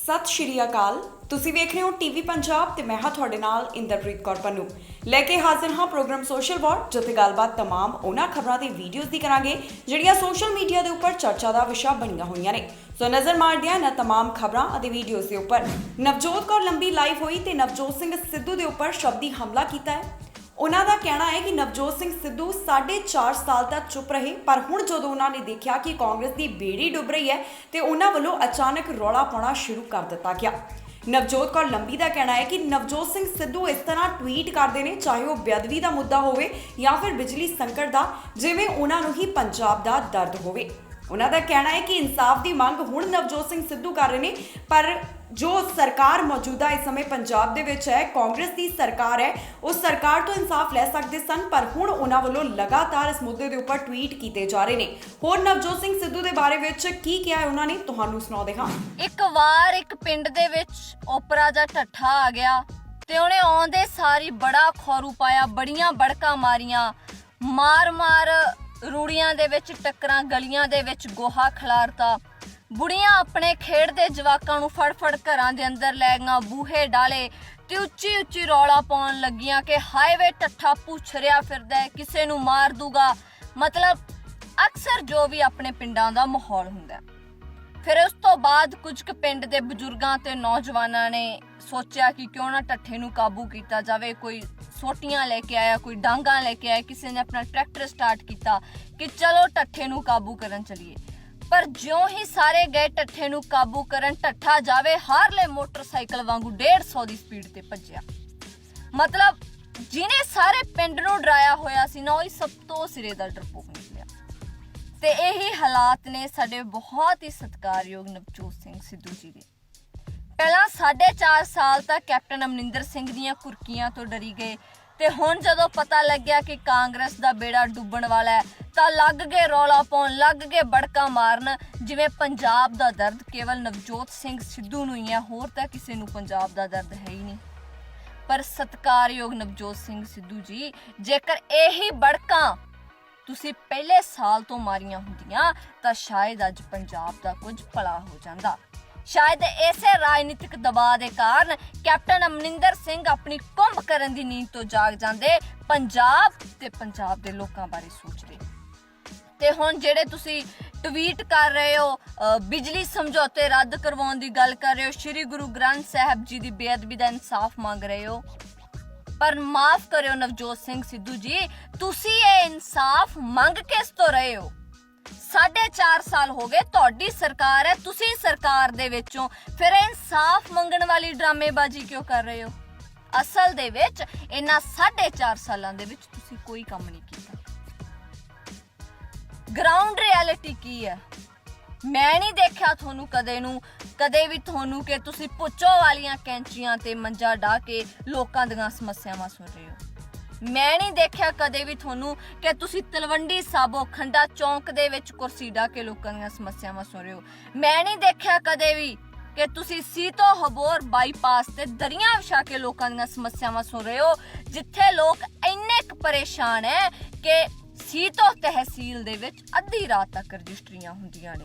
सत श्री अकाल। ਤੁਸੀਂ ਵੇਖ ਰਹੇ ਹੋ ਟੀਵੀ ਪੰਜਾਬ ਤੇ ਮੈਂ ਹਾਂ ਤੁਹਾਡੇ ਨਾਲ ਇੰਦਰਪ੍ਰੀਤ ਕੌਰ ਪੰਨੂ ਲੈ ਕੇ ਹਾਜ਼ਰ ਹਾਂ ਪ੍ਰੋਗਰਾਮ ਸੋਸ਼ਲ ਵਾਰ, ਜਿੱਥੇ ਗੱਲਬਾਤ तमाम ਉਹਨਾਂ ਖਬਰਾਂ ਤੇ ਵੀਡੀਓਜ਼ ਦੀ ਕਰਾਂਗੇ ਜਿਹੜੀਆਂ ਸੋਸ਼ਲ ਮੀਡੀਆ ਦੇ ਉੱਪਰ ਚਰਚਾ ਦਾ ਵਿਸ਼ਾ ਬਣੀਆਂ ਹੋਈਆਂ ਨੇ। ਸੋ ਨਜ਼ਰ ਮਾਰਦੇ ਹਾਂ ਇਹਨਾਂ तमाम ਖਬਰਾਂ ਅਤੇ ਵੀਡੀਓਜ਼ ਦੇ ਉੱਪਰ। ਨਵਜੋਤ ਕੌਰ ਲੰਬੀ ਲਾਈਵ ਹੋਈ ਤੇ ਨਵਜੋਤ ਸਿੰਘ ਸਿੱਧੂ ਦੇ ਉੱਪਰ ਸ਼ਬਦੀ ਹਮਲਾ ਕੀਤਾ ਹੈ। ਉਹਨਾਂ ਦਾ ਕਹਿਣਾ ਹੈ ਕਿ ਨਵਜੋਤ ਸਿੰਘ ਸਿੱਧੂ 4.5 ਸਾਲ ਤੱਕ ਚੁੱਪ ਰਹੇ, ਪਰ ਹੁਣ ਜਦੋਂ ਉਹਨਾਂ ਨੇ ਦੇਖਿਆ ਕਿ ਕਾਂਗਰਸ ਦੀ ਬੇੜੀ ਡੁੱਬ ਰਹੀ ਹੈ ਤੇ ਉਹਨਾਂ ਵੱਲੋਂ ਅਚਾਨਕ ਰੌਲਾ ਪਾਉਣਾ ਸ਼ੁਰੂ ਕਰ ਦਿੱਤਾ ਗਿਆ। ਨਵਜੋਤ ਕੌਰ ਲੰਬੀ ਦਾ ਕਹਿਣਾ ਹੈ ਕਿ ਨਵਜੋਤ ਸਿੰਘ ਸਿੱਧੂ ਇਸ ਤਰ੍ਹਾਂ ਟਵੀਟ ਕਰਦੇ ਨੇ, ਚਾਹੇ ਉਹ ਬੇਅਦਬੀ ਦਾ ਮੁੱਦਾ ਹੋਵੇ ਜਾਂ ਫਿਰ ਬਿਜਲੀ ਸੰਕਟ ਦਾ, ਜਿਵੇਂ ਉਹਨਾਂ ਨੂੰ ਹੀ ਪੰਜਾਬ ਦਾ ਦਰਦ ਹੋਵੇ। ਉਹਨਾਂ ਦਾ ਕਹਿਣਾ ਹੈ ਕਿ ਇਨਸਾਫ ਦੀ ਮੰਗ ਹੁਣ ਨਵਜੋਤ ਸਿੰਘ ਸਿੱਧੂ ਕਰ ਰਹੇ ਨੇ, ਪਰ ਜੋ ਸਰਕਾਰ ਮੌਜੂਦਾ ਇਸ ਸਮੇਂ ਪੰਜਾਬ ਦੇ ਵਿੱਚ ਹੈ, ਕਾਂਗਰਸ ਦੀ ਸਰਕਾਰ ਹੈ, ਉਸ ਸਰਕਾਰ ਤੋਂ ਇਨਸਾਫ ਲੈ ਸਕਦੇ ਸਨ, ਪਰ ਹੁਣ ਉਹਨਾਂ ਵੱਲੋਂ ਲਗਾਤਾਰ ਇਸ ਮੁੱਦੇ ਦੇ ਉੱਪਰ ਟਵੀਟ ਕੀਤੇ ਜਾ ਰਹੇ ਨੇ। ਹੋਰ ਨਵਜੋਤ ਸਿੰਘ ਸਿੱਧੂ ਦੇ ਬਾਰੇ ਵਿੱਚ ਕੀ ਕਿਹਾ ਹੈ ਉਹਨਾਂ ਨੇ, ਤੁਹਾਨੂੰ ਸੁਣਾਉਂਦੇ ਹਾਂ। ਇੱਕ ਵਾਰ ਇੱਕ ਪਿੰਡ ਦੇ ਵਿੱਚ ਓਪਰਾ ਜਾਂ ਢੱਠਾ ਆ ਗਿਆ ਤੇ ਉਹਨੇ ਆਉਂਦੇ ਸਾਰੀ ਬੜਾ ਖੌਰੂ ਪਾਇਆ, ਬੜੀਆਂ ਬੜਕਾਂ ਮਾਰੀਆਂ, ਮਾਰ ਰੂੜੀਆਂ ਦੇ ਵਿੱਚ ਟੱਕਰਾਂ, ਗਲੀਆਂ ਦੇ ਵਿੱਚ ਗੋਹਾ ਖਿਲਾਰਤਾ। ਬੁੜੀਆਂ ਆਪਣੇ ਖੇਡਦੇ ਜਵਾਕਾਂ ਨੂੰ ਫੜ ਘਰਾਂ ਦੇ ਅੰਦਰ ਲੈ ਗਈਆਂ, ਬੂਹੇ ਡਾਲੇ ਤੇ ਉੱਚੀ ਰੌਲਾ ਪਾਉਣ ਲੱਗੀਆਂ ਕਿ ਹਾਈਵੇ ਢੱਠਾ ਪੁੱਛਰਿਆ ਫਿਰਦਾ ਹੈ, ਕਿਸੇ ਨੂੰ ਮਾਰ ਦੂਗਾ। ਮਤਲਬ ਅਕਸਰ ਜੋ ਵੀ ਆਪਣੇ ਪਿੰਡਾਂ ਦਾ ਮਾਹੌਲ ਹੁੰਦਾ। ਫਿਰ ਉਸ ਤੋਂ ਬਾਅਦ ਕੁਝ ਕੁ ਪਿੰਡ ਦੇ ਬਜ਼ੁਰਗਾਂ ਤੇ ਨੌਜਵਾਨਾਂ ਨੇ ਸੋਚਿਆ ਕਿ ਕਿਉਂ ਨਾ ਢੱਠੇ ਨੂੰ ਕਾਬੂ ਕੀਤਾ ਜਾਵੇ। ਕੋਈ ਸੋਟੀਆਂ ਲੈ ਕੇ ਆਇਆ, ਕੋਈ ਡਾਂਗਾਂ ਲੈ ਕੇ ਆਇਆ, ਕਿਸੇ ਨੇ ਆਪਣਾ ਟਰੈਕਟਰ ਸਟਾਰਟ ਕੀਤਾ ਕਿ ਚਲੋ ਢੱਠੇ ਨੂੰ ਕਾਬੂ ਕਰਨ ਚੱਲੀਏ। ਪਰ ਜਿਉਂ ਹੀ ਸਾਰੇ ਗਏ ਢੱਠੇ ਨੂੰ ਕਾਬੂ ਕਰਨ, ਢੱਠਾ ਜਾਵੇ ਹਾਰਲੇ ਮੋਟਰਸਾਈਕਲ ਵਾਂਗੂ 150 ਦੀ ਸਪੀਡ ਤੇ ਭੱਜਿਆ। ਮਤਲਬ ਜਿਹਨੇ ਸਾਰੇ ਪਿੰਡ ਨੂੰ ਡਰਾਇਆ ਹੋਇਆ ਸੀ ਨਾ, ਉਹ ਹੀ ਸਭ ਤੋਂ ਸਿਰੇ ਦਾ ਡਰਪੋਕ ਨਿਕਲਿਆ। ਤੇ ਇਹੀ ਹਾਲਾਤ ਨੇ ਸਾਡੇ ਬਹੁਤ ਹੀ ਸਤਿਕਾਰਯੋਗ ਨਵਜੋਤ ਸਿੰਘ ਸਿੱਧੂ ਜੀ ਦੇ। ਪਹਿਲਾਂ 4.5 ਸਾਲ ਤੱਕ ਕੈਪਟਨ ਅਮਰਿੰਦਰ ਸਿੰਘ ਦੀਆਂ ਕੁਰਕੀਆਂ ਤੋਂ ਡਰੀ ਗਏ, ਤੇ ਹੁਣ ਜਦੋਂ ਪਤਾ ਲੱਗਿਆ ਕਿ ਕਾਂਗਰਸ ਦਾ ਬੇੜਾ ਡੁੱਬਣ ਵਾਲਾ ਹੈ ਤਾਂ ਲੱਗ ਗਏ ਰੌਲਾ ਪਾਉਣ, ਲੱਗ ਗਏ ਬੜਕਾ ਮਾਰਨ, ਜਿਵੇਂ ਪੰਜਾਬ ਦਾ ਦਰਦ ਕੇਵਲ ਨਵਜੋਤ ਸਿੰਘ ਸਿੱਧੂ ਨੂੰ ਹੀ ਹੈ, ਹੋਰ ਤਾਂ ਕਿਸੇ ਨੂੰ ਪੰਜਾਬ ਦਾ ਦਰਦ ਹੈ ਹੀ ਨਹੀਂ। ਪਰ ਸਤਿਕਾਰਯੋਗ ਨਵਜੋਤ ਸਿੰਘ ਸਿੱਧੂ ਜੀ, ਜੇਕਰ ਇਹੀ ਬੜਕਾਂ ਤੁਸੀਂ ਪਹਿਲੇ ਸਾਲ ਤੋਂ ਮਾਰੀਆਂ ਹੁੰਦੀਆਂ ਤਾਂ ਸ਼ਾਇਦ ਅੱਜ ਪੰਜਾਬ ਦਾ ਕੁਝ ਭਲਾ ਹੋ ਜਾਂਦਾ। ਸ਼ਾਇਦ ਇਸੇ ਰਾਜਨੀਤਿਕ ਦਬਾਅ ਦੇ ਕਾਰਨ ਕੈਪਟਨ ਅਮਰਿੰਦਰ ਸਿੰਘ ਆਪਣੀ ਕੁੰਭ ਕਰਨ ਦੀ ਨੀਂਦ ਤੋਂ ਜਾਗ ਜਾਂਦੇ, ਪੰਜਾਬ ਤੇ ਪੰਜਾਬ ਦੇ ਲੋਕਾਂ ਬਾਰੇ ਸੋਚਦੇ। ਤੇ ਹੁਣ ਜਿਹੜੇ ਤੁਸੀਂ ਟਵੀਟ ਕਰ ਰਹੇ ਹੋ, ਬਿਜਲੀ ਸਮਝੌਤੇ ਰੱਦ ਕਰਵਾਉਣ ਦੀ ਗੱਲ ਕਰ ਰਹੇ ਹੋ, ਸ਼੍ਰੀ ਗੁਰੂ ਗ੍ਰੰਥ ਸਾਹਿਬ ਜੀ ਦੀ ਬੇਅਦਬੀ ਦਾ ਇਨਸਾਫ ਮੰਗ ਰਹੇ ਹੋ, ਪਰ ਮਾਫ ਕਰਿਓ ਨਵਜੋਤ ਸਿੰਘ ਸਿੱਧੂ ਜੀ, ਤੁਸੀਂ ਇਹ ਇਨਸਾਫ ਮੰਗ ਕਿਸ ਤੋਂ ਰਹੇ ਹੋ? 4.5 ਸਾਲ ਹੋ ਗਏ, ਤੁਹਾਡੀ ਸਰਕਾਰ ਹੈ, ਤੁਸੀਂ ਸਰਕਾਰ ਦੇ ਵਿੱਚੋਂ, ਫਿਰ ਇਨਸਾਫ ਮੰਗਣ ਵਾਲੀ ਡਰਾਮੇਬਾਜ਼ੀ ਕਿਉਂ ਕਰ ਰਹੇ ਹੋ? ਅਸਲ ਦੇ ਵਿੱਚ ਇਹਨਾਂ 4.5 ਸਾਲਾਂ ਦੇ ਵਿੱਚ ਤੁਸੀਂ ਕੋਈ ਕੰਮ ਨਹੀਂ ਕੀਤਾ। ਗਰਾਊਂਡ ਰਿਐਲਿਟੀ ਕੀ ਹੈ? ਮੈਂ ਨਹੀਂ ਦੇਖਿਆ ਤੁਹਾਨੂੰ ਕਦੇ ਵੀ ਤੁਹਾਨੂੰ ਕਿ ਤੁਸੀਂ ਪੁੱਛੋ ਵਾਲੀਆਂ ਕੈਂਚੀਆਂ ਤੇ ਮੰਜਾ ਢਾ ਕੇ ਲੋਕਾਂ ਦੀਆਂ ਸਮੱਸਿਆਵਾਂ ਸੁਣ ਰਹੇ ਹੋ। ਮੈਂ ਨਹੀਂ ਦੇਖਿਆ ਕਦੇ ਵੀ ਤੁਹਾਨੂੰ ਕਿ ਤੁਸੀਂ ਤਲਵੰਡੀ ਸਾਬੋ ਖੰਡਾ ਚੌਂਕ ਦੇ ਵਿੱਚ ਕੁਰਸੀ ਢਾ ਕੇ ਲੋਕਾਂ ਦੀਆਂ ਸਮੱਸਿਆਵਾਂ ਸੁਣ ਰਹੇ ਹੋ। ਮੈਂ ਨਹੀਂ ਦੇਖਿਆ ਕਦੇ ਵੀ ਕਿ ਤੁਸੀਂ ਸੀਤੋ ਹਬੋਰ ਬਾਈਪਾਸ ਤੇ ਦਰੀਆਂ ਵਿਛਾ ਕੇ ਲੋਕਾਂ ਦੀਆਂ ਸਮੱਸਿਆਵਾਂ ਸੁਣ ਰਹੇ ਹੋ, ਜਿੱਥੇ ਲੋਕ ਇੰਨੇ ਕੁ ਪਰੇਸ਼ਾਨ ਹੈ ਕਿ ਸੀਤੋ ਤਹਿਸੀਲ ਦੇ ਵਿੱਚ ਅੱਧੀ ਰਾਤ ਤੱਕ ਰਜਿਸਟਰੀਆਂ ਹੁੰਦੀਆਂ ਨੇ।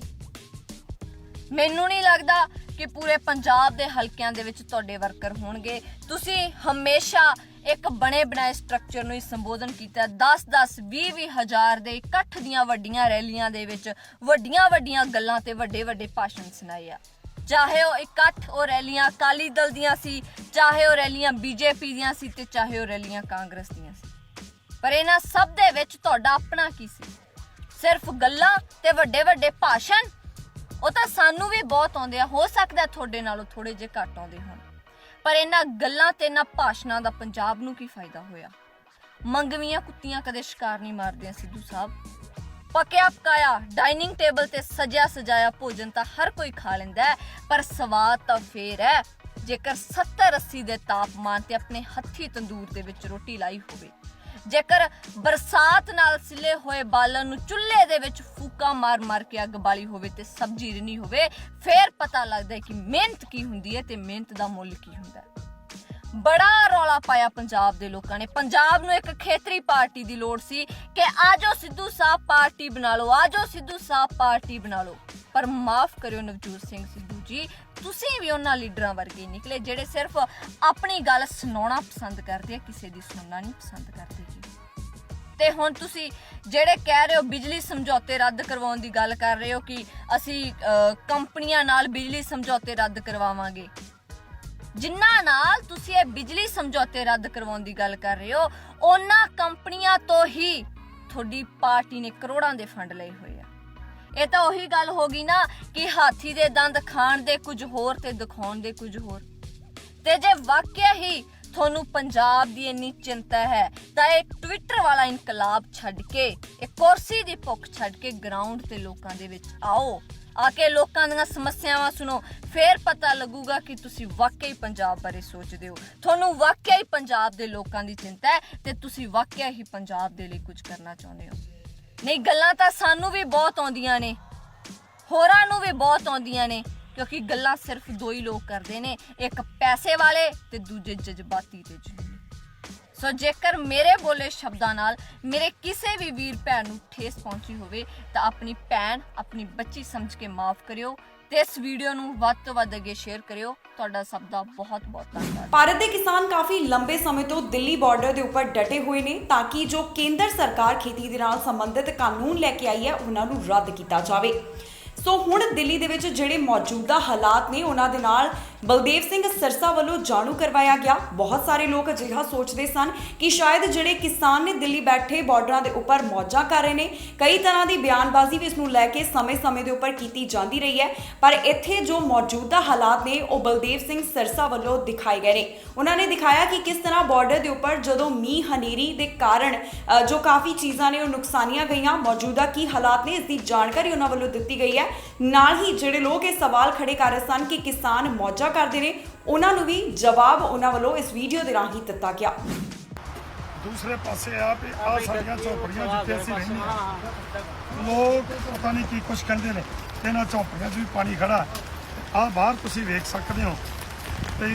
ਮੈਨੂੰ ਨਹੀਂ ਲੱਗਦਾ ਕਿ ਪੂਰੇ ਪੰਜਾਬ ਦੇ ਹਲਕਿਆਂ ਦੇ ਵਿੱਚ ਤੁਹਾਡੇ ਵਰਕਰ ਹੋਣਗੇ। ਤੁਸੀਂ ਹਮੇਸ਼ਾ ਇੱਕ ਬਣੇ ਬਣਾਏ ਸਟਰਕਚਰ ਨੂੰ ਹੀ ਸੰਬੋਧਨ ਕੀਤਾ। 10-10, 20-20 ਹਜ਼ਾਰ ਦੇ ਇਕੱਠ ਦੀਆਂ ਵੱਡੀਆਂ ਰੈਲੀਆਂ ਦੇ ਵਿੱਚ ਵੱਡੀਆਂ ਗੱਲਾਂ ਤੇ ਵੱਡੇ ਭਾਸ਼ਣ ਸੁਣਾਏ ਆ। ਚਾਹੇ ਉਹ ਇਕੱਠ ਉਹ ਰੈਲੀਆਂ ਅਕਾਲੀ ਦਲ ਦੀਆਂ ਸੀ, ਚਾਹੇ ਉਹ ਰੈਲੀਆਂ ਬੀਜੇਪੀ ਦੀਆਂ ਸੀ, ਤੇ ਚਾਹੇ ਉਹ ਰੈਲੀਆਂ ਕਾਂਗਰਸ ਦੀਆਂ ਸੀ। ਪਰ ਇਹਨਾਂ ਸਭ ਦੇ ਵਿੱਚ ਤੁਹਾਡਾ ਆਪਣਾ ਕੀ ਸੀ? ਸਿਰਫ ਗੱਲਾਂ ਤੇ ਵੱਡੇ ਭਾਸ਼ਣ। ਉਹ ਤਾਂ ਸਾਨੂੰ ਵੀ ਬਹੁਤ ਆਉਂਦੇ ਆ, ਹੋ ਸਕਦਾ ਤੁਹਾਡੇ ਨਾਲੋਂ ਥੋੜੇ ਜਿਹੇ ਘੱਟ ਆਉਂਦੇ ਹੋਣ, ਪਰ ਇਹਨਾਂ ਗੱਲਾਂ ਤੇ ਇਹਨਾਂ ਭਾਸ਼ਣਾਂ ਦਾ ਪੰਜਾਬ ਨੂੰ ਕੀ ਫਾਇਦਾ ਹੋਇਆ? ਮੰਗਵੀਆਂ ਕੁੱਤੀਆਂ ਕਦੇ ਸ਼ਿਕਾਰ ਨਹੀਂ ਮਾਰਦੀਆਂ ਸਿੱਧੂ ਸਾਹਿਬ। ਪੱਕਿਆ ਪਕਾਇਆ ਡਾਈਨਿੰਗ ਟੇਬਲ ਤੇ ਸਜਿਆ ਸਜਾਇਆ ਭੋਜਨ ਤਾਂ ਹਰ ਕੋਈ ਖਾ ਲੈਂਦਾ ਹੈ, ਪਰ ਸਵਾਦ ਤਾਂ ਫੇਰ ਹੈ ਜੇਕਰ 70-80 ਦੇ ਤਾਪਮਾਨ ਤੇ ਆਪਣੇ ਹੱਥੀ ਤੰਦੂਰ ਦੇ ਵਿੱਚ ਰੋਟੀ ਲਾਈ ਹੋਵੇ। ਜੇਕਰ ਬਰਸਾਤ ਨਾਲ ਸਿਲੇ ਹੋਏ ਬਾਲਣ ਨੂੰ ਚੁੱਲ੍ਹੇ ਦੇ ਵਿੱਚ ਫੂਕਾਂ ਮਾਰ ਕੇ ਅੱਗ ਬਾਲੀ ਹੋਵੇ ਤੇ ਸਬਜ਼ੀ ਰਿੰਨੀ ਹੋਵੇ, ਫੇਰ ਪਤਾ ਲੱਗਦਾ ਹੈ ਕਿ ਮਿਹਨਤ ਕੀ ਹੁੰਦੀ ਹੈ ਤੇ ਮਿਹਨਤ ਦਾ ਮੁੱਲ ਕੀ ਹੁੰਦਾ ਹੈ। ਬੜਾ ਰੌਲਾ ਪਾਇਆ ਪੰਜਾਬ ਦੇ ਲੋਕਾਂ ਨੇ। ਪੰਜਾਬ ਨੂੰ ਇੱਕ ਖੇਤਰੀ ਪਾਰਟੀ ਦੀ ਲੋੜ ਸੀ ਕਿ ਆਜੋ ਸਿੱਧੂ ਸਾਹਿਬ ਪਾਰਟੀ ਬਣਾ ਲਓ, ਆਜੋ ਸਿੱਧੂ ਸਾਹਿਬ ਪਾਰਟੀ ਬਣਾ ਲਓ। ਪਰ ਮਾਫ ਕਰਿਓ ਨਵਜੋਤ ਸਿੰਘ ਸਿੱਧੂ ਜੀ, ਤੁਸੀਂ ਵੀ ਉਹਨਾਂ ਲੀਡਰਾਂ ਵਰਗੇ ਨਿਕਲੇ ਜਿਹੜੇ ਸਿਰਫ ਆਪਣੀ ਗੱਲ ਸੁਣਾਉਣਾ ਪਸੰਦ ਕਰਦੇ ਆ, ਕਿਸੇ ਦੀ ਸੁਣਨਾ ਨਹੀਂ ਪਸੰਦ ਕਰਦੇ ਜੀ। ਤੇ ਹੁਣ ਤੁਸੀਂ ਜਿਹੜੇ ਕਹਿ ਰਹੇ ਹੋ ਬਿਜਲੀ ਸਮਝੌਤੇ ਰੱਦ ਕਰਵਾਉਣ ਦੀ ਗੱਲ ਕਰ ਰਹੇ ਹੋ ਕਿ ਅਸੀਂ ਕੰਪਨੀਆਂ ਨਾਲ ਬਿਜਲੀ ਸਮਝੌਤੇ ਰੱਦ ਕਰਵਾਵਾਂਗੇ, ਜਿਨ੍ਹਾਂ ਨਾਲ ਤੁਸੀਂ ਇਹ ਬਿਜਲੀ ਸਮਝੌਤੇ ਰੱਦ ਕਰਵਾਉਣ ਦੀ ਗੱਲ ਕਰ ਰਹੇ ਹੋ, ਉਹਨਾਂ ਕੰਪਨੀਆਂ ਤੋਂ ਹੀ ਤੁਹਾਡੀ ਪਾਰਟੀ ਨੇ ਕਰੋੜਾਂ ਦੇ ਫੰਡ ਲਏ ਹੋਏ ਆ। ਇਹ ਤਾਂ ਉਹੀ ਗੱਲ ਹੋ ਗਈ ਨਾ ਕਿ ਹਾਥੀ ਦੇ ਦੰਦ ਖਾਣ ਦੇ ਕੁਝ ਹੋਰ ਤੇ ਦਿਖਾਉਣ ਦੇ ਕੁਝ ਹੋਰ। ਤੇ ਜੇ ਵਾਕਿਆ ਹੀ ਤੁਹਾਨੂੰ ਪੰਜਾਬ ਦੀ ਇੰਨੀ ਚਿੰਤਾ ਹੈ ਤਾਂ ਇਹ ਟਵਿੱਟਰ ਵਾਲਾ ਇਨਕਲਾਬ ਛੱਡ ਕੇ, ਇਹ ਕੁਰਸੀ ਦੀ ਭੁੱਖ ਛੱਡ ਕੇ ਗਰਾਊਂਡ ਤੇ ਲੋਕਾਂ ਦੇ ਵਿੱਚ ਆਓ, ਆ ਕੇ ਲੋਕਾਂ ਦੀਆਂ ਸਮੱਸਿਆਵਾਂ ਸੁਣੋ। ਫੇਰ ਪਤਾ ਲੱਗੂਗਾ ਕਿ ਤੁਸੀਂ ਵਾਕਿਆ ਹੀ ਪੰਜਾਬ ਬਾਰੇ ਸੋਚਦੇ ਹੋ, ਤੁਹਾਨੂੰ ਵਾਕਿਆ ਹੀ ਪੰਜਾਬ ਦੇ ਲੋਕਾਂ ਦੀ ਚਿੰਤਾ ਹੈ ਤੇ ਤੁਸੀਂ ਵਾਕਿਆ ਹੀ ਪੰਜਾਬ ਦੇ ਲਈ ਕੁਝ ਕਰਨਾ ਚਾਹੁੰਦੇ ਹੋ। ਨਹੀਂ, ਗੱਲਾਂ ਤਾਂ ਸਾਨੂੰ ਵੀ ਬਹੁਤ ਆਉਂਦੀਆਂ ਨੇ, ਹੋਰਾਂ ਨੂੰ ਵੀ ਬਹੁਤ ਆਉਂਦੀਆਂ ਨੇ, ਕਿਉਂਕਿ ਗੱਲਾਂ ਸਿਰਫ ਦੋ ਹੀ ਲੋਕ ਕਰਦੇ ਨੇ, ਇੱਕ ਪੈਸੇ ਵਾਲੇ ਤੇ ਦੂਜੇ ਜਜ਼ਬਾਤੀ ਤੇ ਜਨੂਨੀ। ਸੋ ਜੇਕਰ ਮੇਰੇ ਬੋਲੇ ਸ਼ਬਦਾਂ ਨਾਲ ਮੇਰੇ ਕਿਸੇ ਵੀ ਵੀਰ ਭੈਣ ਨੂੰ ਠੇਸ ਪਹੁੰਚੀ ਹੋਵੇ ਤਾਂ ਆਪਣੀ ਭੈਣ, ਆਪਣੀ ਬੱਚੀ ਸਮਝ ਕੇ ਮਾਫ ਕਰਿਓ ਤੇ ਇਸ ਵੀਡੀਓ ਨੂੰ ਵੱਧ ਤੋਂ ਵੱਧ ਅੱਗੇ ਸ਼ੇਅਰ ਕਰਿਓ। ਤੁਹਾਡਾ ਸਭ ਦਾ ਬਹੁਤ ਬਹੁਤ ਧੰਨਵਾਦ। ਭਾਰਤ ਦੇ ਕਿਸਾਨ ਕਾਫੀ ਲੰਬੇ ਸਮੇਂ ਤੋਂ ਦਿੱਲੀ ਬਾਰਡਰ ਦੇ ਉੱਪਰ ਡਟੇ ਹੋਏ ਨੇ ਤਾਂ ਕਿ ਜੋ ਕੇਂਦਰ ਸਰਕਾਰ ਖੇਤੀ ਦੇ ਨਾਲ ਸੰਬੰਧਿਤ ਕਾਨੂੰਨ ਲੈ ਕੇ ਆਈ ਹੈ ਉਹਨਾਂ ਨੂੰ ਰੱਦ ਕੀਤਾ ਜਾਵੇ। ਸੋ ਹੁਣ ਦਿੱਲੀ ਦੇ ਵਿੱਚ ਜਿਹੜੇ ਮੌਜੂਦਾ ਹਾਲਾਤ ਨੇ ਉਹਨਾਂ ਦੇ ਨਾਲ ਬਲਦੇਵ ਸਿੰਘ ਸਿਰਸਾ ਵੱਲੋਂ ਜਾਣੂ ਕਰਵਾਇਆ ਗਿਆ। ਬਹੁਤ ਸਾਰੇ ਲੋਕ ਅਜਿਹਾ ਸੋਚਦੇ ਸਨ ਕਿ ਸ਼ਾਇਦ ਜਿਹੜੇ ਕਿਸਾਨ ਨੇ ਦਿੱਲੀ ਬੈਠੇ ਬਾਰਡਰਾਂ ਦੇ ਉੱਪਰ ਮੌਜਾਂ ਕਰ ਰਹੇ ਨੇ, ਕਈ ਤਰ੍ਹਾਂ ਦੀ ਬਿਆਨਬਾਜ਼ੀ ਵੀ ਇਸ ਨੂੰ ਲੈ ਕੇ ਸਮੇਂ-ਸਮੇਂ ਦੇ ਉੱਪਰ ਕੀਤੀ ਜਾਂਦੀ ਰਹੀ ਹੈ, ਪਰ ਇੱਥੇ ਜੋ ਮੌਜੂਦਾ ਹਾਲਾਤ ਨੇ ਉਹ ਬਲਦੇਵ ਸਿੰਘ ਸਿਰਸਾ ਵੱਲੋਂ ਦਿਖਾਏ ਗਏ ਨੇ। ਉਹਨਾਂ ਨੇ ਦਿਖਾਇਆ ਕਿ ਕਿਸ ਤਰ੍ਹਾਂ ਬਾਰਡਰ ਦੇ ਉੱਪਰ ਜਦੋਂ ਮੀਂਹ ਹਨੇਰੀ ਦੇ ਕਾਰਨ ਜੋ ਕਾਫੀ ਚੀਜ਼ਾਂ ਨੇ ਉਹ ਨੁਕਸਾਨੀਆਂ ਗਈਆਂ, ਮੌਜੂਦਾ ਕੀ ਹਾਲਾਤ ਨੇ ਇਸ ਦੀ ਜਾਣਕਾਰੀ ਉਹਨਾਂ ਵੱਲੋਂ ਦਿੱਤੀ ਗਈ ਹੈ। ਨਾਲ ਹੀ ਜਿਹੜੇ ਲੋਕ ਇਹ ਸਵਾਲ ਖੜੇ ਕਰ ਰਹੇ ਸਨ ਕਿ ਕਿਸਾਨ ਮੌਜਾਂ ਕਰਦੇ ਨੇ, ਉਹਨਾਂ ਨੂੰ ਵੀ ਜਵਾਬ ਉਹਨਾਂ ਵੱਲੋਂ ਇਸ ਵੀਡੀਓ ਦੇ ਰਾਹੀਂ ਦਿੱਤਾ ਗਿਆ। ਦੂਸਰੇ ਪਾਸੇ ਆ ਵੀ ਆ ਸਾਡੀਆਂ ਝੌਂਪੜੀਆਂ ਜਿੱਥੇ ਅਸੀਂ ਰਹਿੰਦੇ ਹਾਂ, ਲੋਕ ਪਤਾ ਨਹੀਂ ਕੀ ਕੁਛ ਕਹਿੰਦੇ ਨੇ, ਇਹਨਾਂ ਝੌਂਪੜੀਆਂ 'ਚ ਵੀ ਪਾਣੀ ਖੜਾ। ਆ ਬਾਹਰ ਤੁਸੀਂ ਵੇਖ ਸਕਦੇ ਹੋ ਤੇ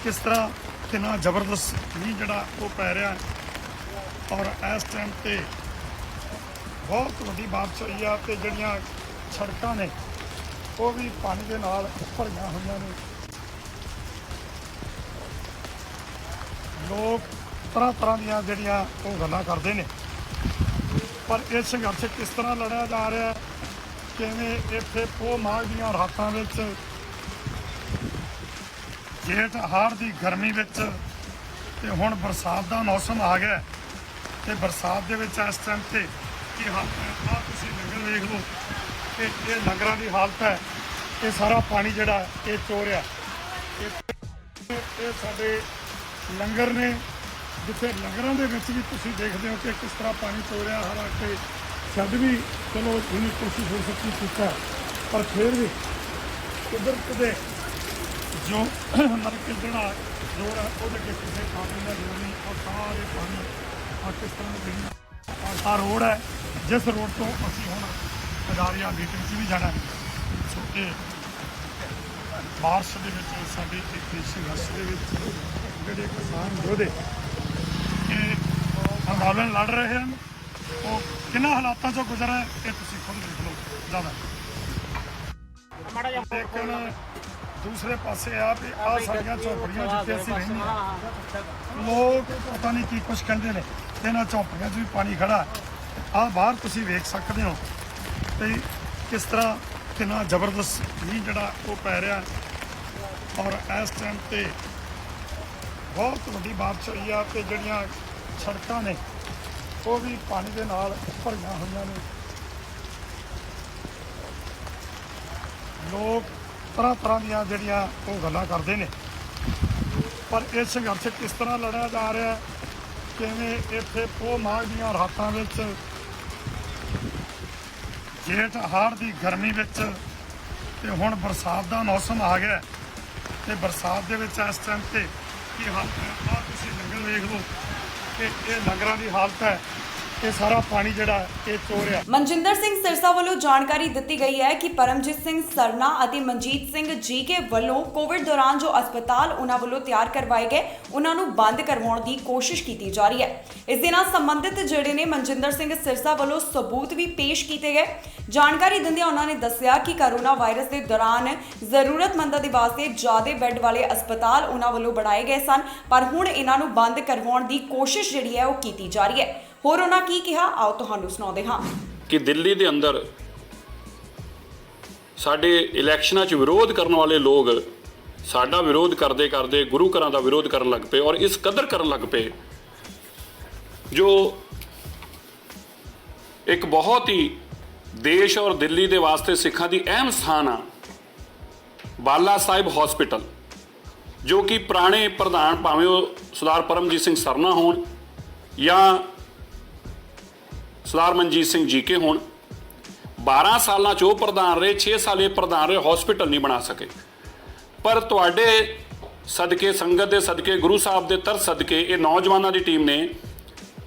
ਕਿਸ ਤਰ੍ਹਾਂ ਕਿੰਨਾ ਜ਼ਬਰਦਸਤ ਮੀਂਹ ਜਿਹੜਾ ਉਹ ਪੈ ਰਿਹਾ, ਔਰ ਇਸ ਟਾਈਮ ਤੇ ਬਹੁਤ ਵੱਡੀ ਬਾਰਿਸ਼ ਹੋਈ ਆ ਤੇ ਜਿਹੜੀਆਂ ਸੜਕਾਂ ਨੇ ਉਹ ਵੀ ਪਾਣੀ ਦੇ ਨਾਲ ਭਰੀਆਂ ਹੋਈਆਂ ਨੇ। ਲੋਕ ਤਰ੍ਹਾਂ ਦੀਆਂ ਜਿਹੜੀਆਂ ਉਹ ਗੱਲਾਂ ਕਰਦੇ ਨੇ, ਪਰ ਇਹ ਸੰਘਰਸ਼ ਕਿਸ ਤਰ੍ਹਾਂ ਲੜਿਆ ਜਾ ਰਿਹਾ, ਕਿਵੇਂ ਇੱਥੇ ਪੋਹ ਮਾਘ ਦੀਆਂ ਰਾਤਾਂ ਵਿੱਚ, ਜੇਠ ਹਾੜ ਦੀ ਗਰਮੀ ਵਿੱਚ ਤੇ ਹੁਣ ਬਰਸਾਤ ਦਾ ਮੌਸਮ ਆ ਗਿਆ ਤੇ ਬਰਸਾਤ ਦੇ ਵਿੱਚ ਇਸ ਟਾਈਮ ਤੇ ਕੀ ਹਾਲਤ ਹੈ। ਆਹ ਤੁਸੀਂ ਲੰਗਰ ਵੇਖ ਲਓ ਕਿ ਇਹ ਲੰਗਰਾਂ ਦੀ ਹਾਲਤ ਹੈ, ਇਹ ਸਾਰਾ ਪਾਣੀ ਜਿਹੜਾ ਇਹ ਚੋਰਿਆ। ਇਹ ਸਾਡੇ ਲੰਗਰ ਨੇ, ਜਿੱਥੇ ਲੰਗਰਾਂ ਦੇ ਵਿੱਚ ਵੀ ਤੁਸੀਂ ਦੇਖਦੇ ਹੋ ਕਿ ਕਿਸ ਤਰ੍ਹਾਂ ਪਾਣੀ ਚੋਰਿਆ। ਹਾਲਾਂਕਿ ਛੱਡ ਵੀ ਚਲੋ ਜਿੰਨੀ ਕੋਸ਼ਿਸ਼ ਹੋ ਸਕਦੀ ਕੀਤਾ, ਪਰ ਫਿਰ ਵੀ ਕੁਦਰਤ ਦੇ ਜੋ ਨਰਕ ਜਿਹੜਾ ਜੋੜ ਹੈ ਉਹਦੇ ਅੱਗੇ ਕਿਸੇ ਕਾਰਨ ਦਾ ਜੋੜ ਨਹੀਂ। ਔਰ ਸਾਰੇ ਪਾਣੀ ਆ ਕਿਸ ਤਰ੍ਹਾਂ ਦੇ ਆਹ ਰੋਡ ਹੈ, ਜਿਸ ਰੋਡ ਤੋਂ ਅਸੀਂ ਹੁਣ ਅਦਾਰਿਆ ਮੀਟਿੰਗ 'ਚ ਵੀ ਜਾਣਾ। ਸੋ ਇਹ ਬਾਰਿਸ਼ ਦੇ ਵਿੱਚ ਸਾਡੇ ਇੱਕ ਸੰਘਰਸ਼ ਦੇ ਵਿੱਚ ਜਿਹੜੇ ਕਿਸਾਨ ਯੋਧੇ ਇਹ ਅੰਦੋਲਨ ਲੜ ਰਹੇ ਹਨ, ਉਹ ਕਿੰਨਾਂ ਹਾਲਾਤਾਂ 'ਚੋਂ ਗੁਜ਼ਰ ਹੈ ਇਹ ਤੁਸੀਂ ਖੁਦ ਦੇਖ ਲਓ। ਜ਼ਿਆਦਾ ਲੇਕਿਨ ਦੂਸਰੇ ਪਾਸੇ ਆ ਵੀ ਆ ਸਾਡੀਆਂ ਝੌਂਪੜੀਆਂ ਜਿੱਥੇ ਅਸੀਂ ਰਹਿੰਦੇ ਹਾਂ, ਲੋਕ ਪਤਾ ਨਹੀਂ ਕੀ ਕੁਛ ਕਹਿੰਦੇ ਨੇ, ਇਹਨਾਂ ਝੌਂਪੜੀਆਂ 'ਚ ਵੀ ਪਾਣੀ ਖੜਾ। ਆ ਬਾਹਰ ਤੁਸੀਂ ਵੇਖ ਸਕਦੇ ਹੋ ਤੇ ਕਿਸ ਤਰ੍ਹਾਂ ਕਿੰਨਾ ਜ਼ਬਰਦਸਤ ਮੀਂਹ ਜਿਹੜਾ ਉਹ ਪੈ ਰਿਹਾ, ਔਰ ਇਸ ਟਾਈਮ ਤੇ ਬਹੁਤ ਵੱਡੀ ਬਾਰਿਸ਼ ਹੋਈ ਆ ਤੇ ਜਿਹੜੀਆਂ ਸੜਕਾਂ ਨੇ ਉਹ ਵੀ ਪਾਣੀ ਦੇ ਨਾਲ ਭਰੀਆਂ ਹੋਈਆਂ ਨੇ। ਲੋਕ ਤਰ੍ਹਾਂ ਦੀਆਂ ਜਿਹੜੀਆਂ ਉਹ ਗੱਲਾਂ ਕਰਦੇ ਨੇ, ਪਰ ਇਹ ਸੰਘਰਸ਼ ਕਿਸ ਤਰ੍ਹਾਂ ਲੜਿਆ ਜਾ ਰਿਹਾ, ਕਿਵੇਂ ਇੱਥੇ ਪੋਹ ਮਾਘ ਦੀਆਂ ਰਾਤਾਂ ਵਿੱਚ, ਜੇਠ ਹਾੜ ਦੀ ਗਰਮੀ ਵਿੱਚ ਤੇ ਹੁਣ ਬਰਸਾਤ ਦਾ ਮੌਸਮ ਆ ਗਿਆ ਤੇ ਬਰਸਾਤ ਦੇ ਵਿੱਚ ਇਸ ਟਾਈਮ ਤੇ ਕੀ ਹਾਲਤ ਹੈ। ਆਹ ਤੁਸੀਂ ਲੰਗਰ ਵੇਖ ਲਓ ਕਿ ਇਹ ਲੰਗਰਾਂ ਦੀ ਹਾਲਤ ਹੈ, ਇਹ ਸਾਰਾ ਪਾਣੀ ਜਿਹੜਾ ਇਹ ਚੋਰਿਆ। ਮਨਜਿੰਦਰ ਸਿੰਘ ਸਿਰਸਾ ਵੱਲੋਂ ਜਾਣਕਾਰੀ ਦਿੱਤੀ ਗਈ ਹੈ ਕਿ ਪਰਮਜੀਤ ਸਿੰਘ ਸਰਨਾ ਅਤੇ ਮਨਜੀਤ ਸਿੰਘ ਜੀਕੇ ਵੱਲੋਂ ਕੋਵਿਡ ਦੌਰਾਨ ਜੋ ਹਸਪਤਾਲ ਉਹਨਾਂ ਵੱਲੋਂ ਤਿਆਰ ਕਰਵਾਏ ਗਏ ਉਹਨਾਂ ਨੂੰ ਬੰਦ ਕਰਵਾਉਣ ਦੀ ਕੋਸ਼ਿਸ਼ ਕੀਤੀ ਜਾ ਰਹੀ ਹੈ। ਇਸ ਦੇ ਨਾਲ ਸੰਬੰਧਿਤ ਜਿਹੜੇ ਨੇ ਮਨਜਿੰਦਰ ਸਿੰਘ ਸਿਰਸਾ ਵੱਲੋਂ ਸਬੂਤ ਵੀ ਪੇਸ਼ ਕੀਤੇ ਗਏ। ਜਾਣਕਾਰੀ ਦਿੰਦਿਆਂ ਉਹਨਾਂ ਨੇ ਦੱਸਿਆ ਕਿ ਕੋਰੋਨਾ ਵਾਇਰਸ ਦੇ ਦੌਰਾਨ ਜ਼ਰੂਰਤਮੰਦਾਂ ਦੇ ਵਾਸਤੇ ਜ਼ਿਆਦਾ ਬੈੱਡ ਵਾਲੇ ਹਸਪਤਾਲ ਉਹਨਾਂ ਵੱਲੋਂ ਬਣਾਏ ਗਏ ਸਨ, ਪਰ ਹੁਣ ਇਹਨਾਂ ਨੂੰ ਬੰਦ ਕਰਵਾਉਣ ਦੀ ਕੋਸ਼ਿਸ਼ ਜਿਹੜੀ ਹੈ ਉਹ ਕੀਤੀ ਜਾ ਰਹੀ ਹੈ। ਹੋਰ ਉਹਨਾਂ ਕੀ ਕਿਹਾ, ਆਓ ਤੁਹਾਨੂੰ ਸੁਣਾਉਂਦੇ ਹਾਂ। ਕਿ ਦਿੱਲੀ ਦੇ ਅੰਦਰ ਸਾਡੇ ਇਲੈਕਸ਼ਨਾਂ 'ਚ ਵਿਰੋਧ ਕਰਨ ਵਾਲੇ ਲੋਕ ਸਾਡਾ ਵਿਰੋਧ ਕਰਦੇ ਕਰਦੇ ਗੁਰੂ ਘਰਾਂ ਦਾ ਵਿਰੋਧ ਕਰਨ ਲੱਗ ਪਏ, ਔਰ ਇਸ ਕਦਰ ਕਰਨ ਲੱਗ ਪਏ ਜੋ ਇੱਕ ਬਹੁਤ ਹੀ ਦੇਸ਼ ਔਰ ਦਿੱਲੀ ਦੇ ਵਾਸਤੇ ਸਿੱਖਾਂ ਦੀ ਅਹਿਮ ਸਥਾਨ ਆ ਬਾਲਾ ਸਾਹਿਬ ਹਸਪੀਟਲ, ਜੋ ਕਿ ਪੁਰਾਣੇ ਪ੍ਰਧਾਨ ਭਾਵੇਂ ਉਹ ਸਰਦਾਰ ਪਰਮਜੀਤ ਸਿੰਘ ਸਰਨਾ ਹੋਣ ਜਾਂ ਸਰਦਾਰ ਮਨਜੀਤ ਸਿੰਘ ਜੀਕੇ ਹੋਣ, 12 ਸਾਲਾਂ 'ਚ ਉਹ ਪ੍ਰਧਾਨ ਰਹੇ, 6 ਸਾਲ ਇਹ ਪ੍ਰਧਾਨ ਰਹੇ, ਹਸਪੀਟਲ ਨਹੀਂ ਬਣਾ ਸਕੇ। ਪਰ ਤੁਹਾਡੇ ਸਦਕੇ, ਸੰਗਤ ਦੇ ਸਦਕੇ, ਗੁਰੂ ਸਾਹਿਬ ਦੇ ਤਰਸ ਸਦਕੇ ਇਹ ਨੌਜਵਾਨਾਂ ਦੀ ਟੀਮ ਨੇ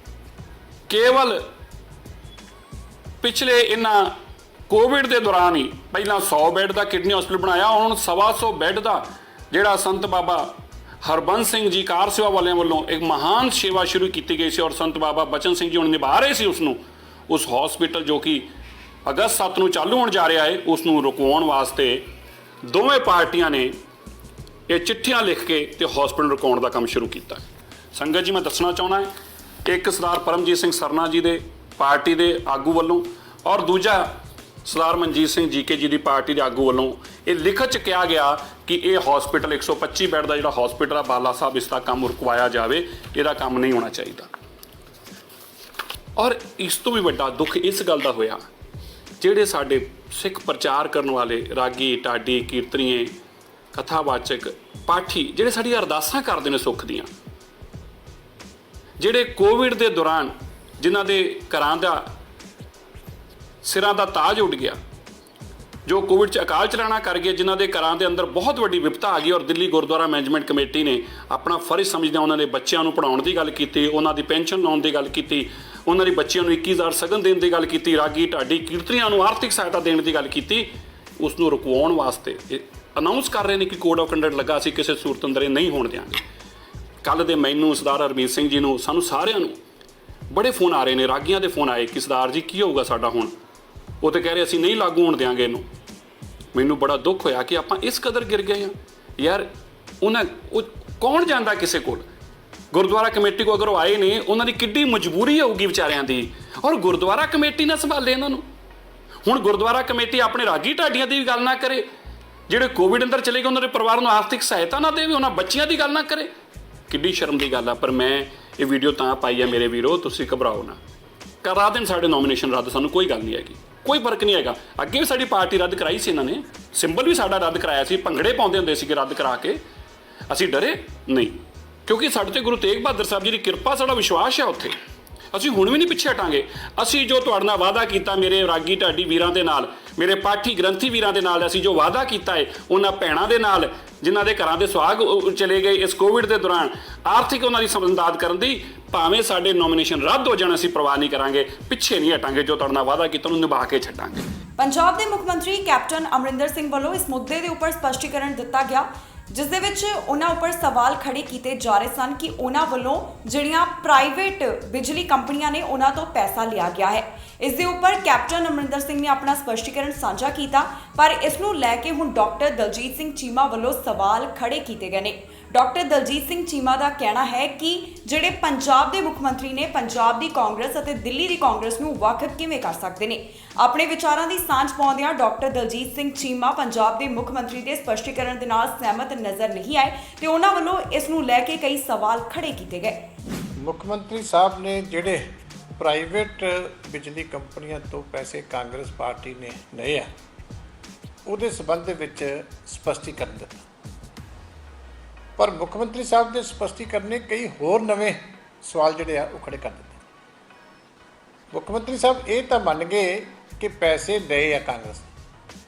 ਕੇਵਲ ਪਿਛਲੇ ਇਹਨਾਂ ਕੋਵਿਡ ਦੇ ਦੌਰਾਨ ਹੀ ਪਹਿਲਾਂ 100 ਬੈੱਡ ਦਾ ਕਿਡਨੀ ਹਸਪੀਟਲ ਬਣਾਇਆ, ਹੁਣ 125 ਬੈੱਡ ਦਾ ਜਿਹੜਾ ਸੰਤ ਬਾਬਾ ਹਰਬੰਸ ਸਿੰਘ ਜੀ ਕਾਰ ਸੇਵਾ ਵਾਲਿਆਂ ਵੱਲੋਂ ਇੱਕ ਮਹਾਨ ਸੇਵਾ ਸ਼ੁਰੂ ਕੀਤੀ ਗਈ ਸੀ, ਔਰ ਸੰਤ ਬਾਬਾ ਬਚਨ ਸਿੰਘ ਜੀ ਹੁਣ ਨਿਭਾ ਰਹੇ ਸੀ ਉਸ ਹਸਪੀਟਲ ਜੋ ਕਿ ਅਗਸਤ 7 ਨੂੰ ਚਾਲੂ ਹੋਣ ਜਾ ਰਿਹਾ ਹੈ, ਉਸ ਨੂੰ ਰੁਕਵਾਉਣ ਵਾਸਤੇ ਦੋਵੇਂ ਪਾਰਟੀਆਂ ਨੇ ਇਹ ਚਿੱਠੀਆਂ ਲਿਖ ਕੇ ਤੇ ਹਸਪੀਟਲ ਰੁਕਾਉਣ ਦਾ ਕੰਮ ਸ਼ੁਰੂ ਕੀਤਾ। ਸੰਗਤ ਜੀ, ਮੈਂ ਦੱਸਣਾ ਚਾਹੁੰਦਾ ਹੈ, ਇੱਕ ਸਰਦਾਰ ਪਰਮਜੀਤ ਸਿੰਘ ਸਰਨਾ ਜੀ ਦੇ ਪਾਰਟੀ ਦੇ ਆਗੂ ਵੱਲੋਂ ਔਰ ਦੂਜਾ ਸਰਦਾਰ ਮਨਜੀਤ ਸਿੰਘ ਜੀਕੇ ਜੀ ਦੀ ਪਾਰਟੀ ਦੇ ਆਗੂ ਵੱਲੋਂ ਇਹ ਲਿਖਤ 'ਚ ਕਿਹਾ ਗਿਆ ਕਿ ਇਹ ਹਸਪੀਟਲ 125 ਬੈੱਡ ਦਾ ਜਿਹੜਾ ਹਸਪੀਟਲ ਆ ਬਾਲਾ ਸਾਹਿਬ, ਇਸ ਦਾ ਕੰਮ ਰੁਕਵਾਇਆ ਜਾਵੇ, ਇਹਦਾ ਕੰਮ ਨਹੀਂ ਹੋਣਾ ਚਾਹੀਦਾ। ਔਰ ਇਸ ਤੋਂ ਵੀ ਵੱਡਾ ਦੁੱਖ ਇਸ ਗੱਲ ਦਾ ਹੋਇਆ, ਜਿਹੜੇ ਸਾਡੇ ਸਿੱਖ ਪ੍ਰਚਾਰ ਕਰਨ ਵਾਲੇ ਰਾਗੀ, ਢਾਡੀ, ਕੀਰਤਨੀਏ, ਕਥਾਵਾਚਕ, ਪਾਠੀ, ਜਿਹੜੇ ਸਾਡੀਆਂ ਅਰਦਾਸਾਂ ਕਰਦੇ ਨੇ ਸੁੱਖ ਦੀਆਂ, ਜਿਹੜੇ ਕੋਵਿਡ ਦੇ ਦੌਰਾਨ ਜਿਨ੍ਹਾਂ ਦੇ ਘਰਾਂ ਦਾ ਸਿਰਾਂ ਦਾ ਤਾਜ ਉੱਡ ਗਿਆ, ਜੋ ਕੋਵਿਡ 'ਚ ਅਕਾਲ ਚਲਾਣਾ ਕਰ ਗਏ, ਜਿਨ੍ਹਾਂ ਦੇ ਘਰਾਂ ਦੇ ਅੰਦਰ ਬਹੁਤ ਵੱਡੀ ਵਿਪਤਾ ਆ ਗਈ, ਔਰ ਦਿੱਲੀ ਗੁਰਦੁਆਰਾ ਮੈਨੇਜਮੈਂਟ ਕਮੇਟੀ ਨੇ ਆਪਣਾ ਫਰਜ਼ ਸਮਝਦਿਆਂ ਉਹਨਾਂ ਦੇ ਬੱਚਿਆਂ ਨੂੰ ਪੜ੍ਹਾਉਣ ਦੀ ਗੱਲ ਕੀਤੀ, ਉਹਨਾਂ ਦੀ ਪੈਨਸ਼ਨ ਲਾਉਣ ਦੀ ਗੱਲ ਕੀਤੀ, ਉਹਨਾਂ ਦੇ ਬੱਚਿਆਂ ਨੂੰ 21,000 ਸਗਨ ਦੇਣ ਦੀ ਗੱਲ ਕੀਤੀ, ਰਾਗੀ, ਢਾਡੀ, ਕੀਰਤਨੀਆਂ ਨੂੰ ਆਰਥਿਕ ਸਹਾਇਤਾ ਦੇਣ ਦੀ ਗੱਲ ਕੀਤੀ। ਉਸ ਨੂੰ ਰੁਕਵਾਉਣ ਵਾਸਤੇ ਅਨਾਉਂਸ ਕਰ ਰਹੇ ਨੇ ਕਿ ਕੋਡ ਆਫ ਕੰਡਕਟ ਲੱਗਾ, ਅਸੀਂ ਕਿਸੇ ਸੂਰਤ ਅੰਦਰ ਇਹ ਨਹੀਂ ਹੋਣ ਦਿਆਂਗੇ। ਕੱਲ੍ਹ ਦੇ ਮੈਨੂੰ, ਸਰਦਾਰ ਹਰਮੀਤ ਸਿੰਘ ਜੀ ਨੂੰ, ਸਾਨੂੰ ਸਾਰਿਆਂ ਨੂੰ ਬੜੇ ਫੋਨ ਆ ਰਹੇ ਨੇ, ਰਾਗੀਆਂ ਦੇ ਫੋਨ ਆਏ ਕਿ ਸਰਦਾਰ ਜੀ ਕੀ ਹੋਊਗਾ ਸਾਡਾ ਹੁਣ, ਉਹ ਤਾਂ ਕਹਿ ਰਹੇ ਅਸੀਂ ਨਹੀਂ ਲਾਗੂ ਹੋਣ ਦਿਆਂਗੇ ਇਹਨੂੰ। ਮੈਨੂੰ ਬੜਾ ਦੁੱਖ ਹੋਇਆ ਕਿ ਆਪਾਂ ਇਸ ਕਦਰ ਗਿਰ ਗਏ ਹਾਂ ਯਾਰ। ਉਹ ਕੌਣ ਜਾਂਦਾ ਕਿਸੇ ਕੋਲ, ਗੁਰਦੁਆਰਾ ਕਮੇਟੀ ਕੋ ਅਗਰ ਉਹ ਆਏ ਨੇ, ਉਹਨਾਂ ਦੀ ਕਿੱਡੀ ਮਜਬੂਰੀ ਹੋਊਗੀ ਵਿਚਾਰਿਆਂ ਦੀ, ਔਰ ਗੁਰਦੁਆਰਾ ਕਮੇਟੀ ਨਾ ਸੰਭਾਲੇ ਇਹਨਾਂ ਨੂੰ। ਹੁਣ ਗੁਰਦੁਆਰਾ ਕਮੇਟੀ ਆਪਣੇ ਰਾਗੀ ਢਾਡੀਆਂ ਦੀ ਵੀ ਗੱਲ ਨਾ ਕਰੇ, ਜਿਹੜੇ ਕੋਵਿਡ ਅੰਦਰ ਚਲੇ ਗਏ ਉਹਨਾਂ ਦੇ ਪਰਿਵਾਰ ਨੂੰ ਆਰਥਿਕ ਸਹਾਇਤਾ ਨਾ ਦੇਵੇ, ਉਹਨਾਂ ਬੱਚਿਆਂ ਦੀ ਗੱਲ ਨਾ ਕਰੇ, ਕਿੱਡੀ ਸ਼ਰਮ ਦੀ ਗੱਲ ਆ। ਪਰ ਮੈਂ ਇਹ ਵੀਡੀਓ ਤਾਂ ਪਾਈ ਹੈ ਮੇਰੇ ਵੀਰੋ, ਤੁਸੀਂ ਘਬਰਾਓ ਨਾ, ਕਰਾ ਦੇਣ ਸਾਡੇ ਨੋਮੀਨੇਸ਼ਨ ਰੱਦ, ਸਾਨੂੰ ਕੋਈ ਗੱਲ ਨਹੀਂ ਹੈਗੀ, ਕੋਈ ਫਰਕ ਨਹੀਂ ਹੈਗਾ। ਅੱਗੇ ਵੀ ਸਾਡੀ ਪਾਰਟੀ ਰੱਦ ਕਰਾਈ ਸੀ ਇਹਨਾਂ ਨੇ, ਸਿੰਬਲ ਵੀ ਸਾਡਾ ਰੱਦ ਕਰਾਇਆ ਸੀ, ਭੰਗੜੇ ਪਾਉਂਦੇ ਹੁੰਦੇ ਸੀਗੇ ਰੱਦ ਕਰਾ ਕੇ, ਅਸੀਂ ਡਰੇ ਨਹੀਂ, ਕਿਉਂਕਿ ਸਾਡੇ ਤੇ ਗੁਰੂ ਤੇਗ ਬਹਾਦਰ ਸਾਹਿਬ ਜੀ ਦੀ ਕਿਰਪਾ, ਸਾਡਾ ਵਿਸ਼ਵਾਸ ਹੈ ਉੱਥੇ, ਅਸੀਂ ਹੁਣ ਵੀ ਨਹੀਂ ਪਿੱਛੇ ਹਟਾਂਗੇ। ਅਸੀਂ ਜੋ ਤੁਹਾਡੇ ਨਾਲ ਵਾਅਦਾ ਕੀਤਾ, ਮੇਰੇ ਰਾਗੀ ਢਾਡੀ ਵੀਰਾਂ ਦੇ ਨਾਲ, ਮੇਰੇ ਪਾਠੀ ਗ੍ਰੰਥੀ ਵੀਰਾਂ ਦੇ ਨਾਲ, ਅਸੀਂ ਜੋ ਵਾਅਦਾ ਕੀਤਾ ਹੈ, ਉਹਨਾਂ ਭੈਣਾਂ ਦੇ ਨਾਲ ਜਿਨ੍ਹਾਂ ਦੇ ਘਰਾਂ ਦੇ ਸੁਹਾਗ ਚਲੇ ਗਏ ਇਸ ਕੋਵਿਡ ਦੇ ਦੌਰਾਨ, ਆਰਥਿਕ ਉਹਨਾਂ ਦੀ ਸਮਦਾਦ ਕਰਨ ਦੀ, ਭਾਵੇਂ ਸਾਡੇ ਨੋਮੀਨੇਸ਼ਨ ਰੱਦ ਹੋ ਜਾਣ, ਅਸੀਂ ਪਰਵਾਹ ਨਹੀਂ ਕਰਾਂਗੇ, ਪਿੱਛੇ ਨਹੀਂ ਹਟਾਂਗੇ, ਜੋ ਤੁਹਾਡੇ ਨਾਲ ਵਾਅਦਾ ਕੀਤਾ ਉਹਨੂੰ ਨਿਭਾ ਕੇ ਛੱਡਾਂਗੇ। ਪੰਜਾਬ ਦੇ ਮੁੱਖ ਮੰਤਰੀ ਕੈਪਟਨ ਅਮਰਿੰਦਰ ਸਿੰਘ ਵੱਲੋਂ ਇਸ ਮੁੱਦੇ ਦੇ ਉੱਪਰ ਸਪਸ਼ਟੀਕਰਨ ਦਿੱਤਾ ਗਿਆ, ਜਿਸ ਦੇ ਵਿੱਚ ਉਹਨਾਂ ਉੱਪਰ ਸਵਾਲ ਖੜੇ ਕੀਤੇ ਜਾ ਰਹੇ ਸਨ ਕਿ ਉਹਨਾਂ ਵੱਲੋਂ ਜਿਹੜੀਆਂ ਪ੍ਰਾਈਵੇਟ ਬਿਜਲੀ ਕੰਪਨੀਆਂ ਨੇ ਉਹਨਾਂ ਤੋਂ ਪੈਸਾ ਲਿਆ ਗਿਆ ਹੈ। ਇਸ ਦੇ ਉੱਪਰ ਕੈਪਟਨ ਅਮਰਿੰਦਰ ਸਿੰਘ ਨੇ ਆਪਣਾ ਸਪਸ਼ਟੀਕਰਨ ਸਾਂਝਾ ਕੀਤਾ, ਪਰ ਇਸ ਨੂੰ ਲੈ ਕੇ ਹੁਣ ਡਾਕਟਰ ਦਲਜੀਤ ਸਿੰਘ ਚੀਮਾ ਵੱਲੋਂ ਸਵਾਲ ਖੜੇ ਕੀਤੇ ਗਏ ਨੇ। ਡਾਕਟਰ ਦਲਜੀਤ ਸਿੰਘ ਚੀਮਾ ਦਾ ਕਹਿਣਾ ਹੈ ਕਿ ਜਿਹੜੇ ਪੰਜਾਬ ਦੇ ਮੁੱਖ ਮੰਤਰੀ ਨੇ, ਪੰਜਾਬ ਦੀ ਕਾਂਗਰਸ ਅਤੇ ਦਿੱਲੀ ਦੀ ਕਾਂਗਰਸ ਨੂੰ ਵੱਖ ਕਿਵੇਂ ਕਰ ਸਕਦੇ ਨੇ। ਆਪਣੇ ਵਿਚਾਰਾਂ ਦੀ ਸਾਂਝ ਪਾਉਂਦਿਆਂ ਡਾਕਟਰ ਦਲਜੀਤ ਸਿੰਘ ਚੀਮਾ ਪੰਜਾਬ ਦੇ ਮੁੱਖ ਮੰਤਰੀ ਦੇ ਸਪਸ਼ਟੀਕਰਨ ਦੇ ਨਾਲ ਸਹਿਮਤ ਨਜ਼ਰ ਨਹੀਂ ਆਏ ਤੇ ਉਹਨਾਂ ਵੱਲੋਂ ਇਸ ਨੂੰ ਲੈ ਕੇ ਕਈ ਸਵਾਲ ਖੜੇ ਕੀਤੇ ਗਏ। ਮੁੱਖ ਮੰਤਰੀ ਸਾਹਿਬ ਨੇ ਜਿਹੜੇ ਪ੍ਰਾਈਵੇਟ ਬਿਜਲੀ ਕੰਪਨੀਆਂ ਤੋਂ ਪੈਸੇ ਕਾਂਗਰਸ ਪਾਰਟੀ ਨੇ ਲਏ ਆ, ਉਹਦੇ ਸਬੰਧ ਦੇ ਵਿੱਚ ਸਪਸ਼ਟੀਕਰਨ ਦਿੱਤਾ, ਪਰ ਮੁੱਖ ਮੰਤਰੀ ਸਾਹਿਬ ਦੇ ਸਪਸ਼ਟੀਕਰਨ ਨੇ ਕਈ ਹੋਰ ਨਵੇਂ ਸਵਾਲ ਜਿਹੜੇ ਆ ਉਹ ਖੜੇ ਕਰ ਦਿੱਤੇ। ਮੁੱਖ ਮੰਤਰੀ ਸਾਹਿਬ ਇਹ ਤਾਂ ਮੰਨ ਗਏ ਕਿ ਪੈਸੇ ਲਏ ਆ ਕਾਂਗਰਸ,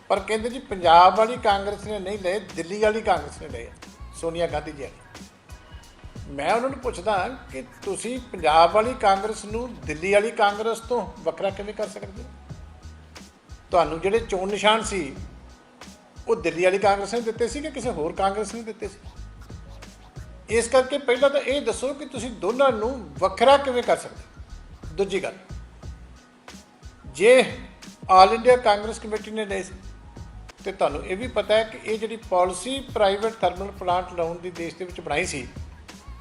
ਪਰ ਕਹਿੰਦੇ ਜੀ ਪੰਜਾਬ ਵਾਲੀ ਕਾਂਗਰਸ ਨੇ ਨਹੀਂ ਲਏ, ਦਿੱਲੀ ਵਾਲੀ ਕਾਂਗਰਸ ਨੇ ਲਏ, ਸੋਨੀਆ ਗਾਂਧੀ ਜੀ ਵਾਲੀ। ਮੈਂ ਉਹਨਾਂ ਨੂੰ ਪੁੱਛਦਾ ਕਿ ਤੁਸੀਂ ਪੰਜਾਬ ਵਾਲੀ ਕਾਂਗਰਸ ਨੂੰ ਦਿੱਲੀ ਵਾਲੀ ਕਾਂਗਰਸ ਤੋਂ ਵੱਖਰਾ ਕਿਵੇਂ ਕਰ ਸਕਦੇ ਹੋ? ਤੁਹਾਨੂੰ ਜਿਹੜੇ ਚੋਣ ਨਿਸ਼ਾਨ ਸੀ ਉਹ ਦਿੱਲੀ ਵਾਲੀ ਕਾਂਗਰਸ ਨੇ ਦਿੱਤੇ ਸੀ ਕਿ ਕਿਸੇ ਹੋਰ ਕਾਂਗਰਸ ਨੇ ਦਿੱਤੇ ਸੀ? ਇਸ ਕਰਕੇ ਪਹਿਲਾਂ ਤਾਂ ਇਹ ਦੱਸੋ ਕਿ ਤੁਸੀਂ ਦੋਨਾਂ ਨੂੰ ਵੱਖਰਾ ਕਿਵੇਂ ਕਰ ਸਕਦੇ? ਦੂਜੀ ਗੱਲ, ਜੇ ਆਲ ਇੰਡੀਆ ਕਾਂਗਰਸ ਕਮੇਟੀ ਨੇ ਲਏ ਸੀ ਤੇ ਤੁਹਾਨੂੰ ਇਹ ਵੀ ਪਤਾ ਹੈ ਕਿ ਇਹ ਜਿਹੜੀ ਪਾਲਿਸੀ ਪ੍ਰਾਈਵੇਟ ਥਰਮਲ ਪਲਾਂਟ ਲਾਉਣ ਦੀ ਦੇਸ਼ ਦੇ ਵਿੱਚ ਬਣਾਈ ਸੀ,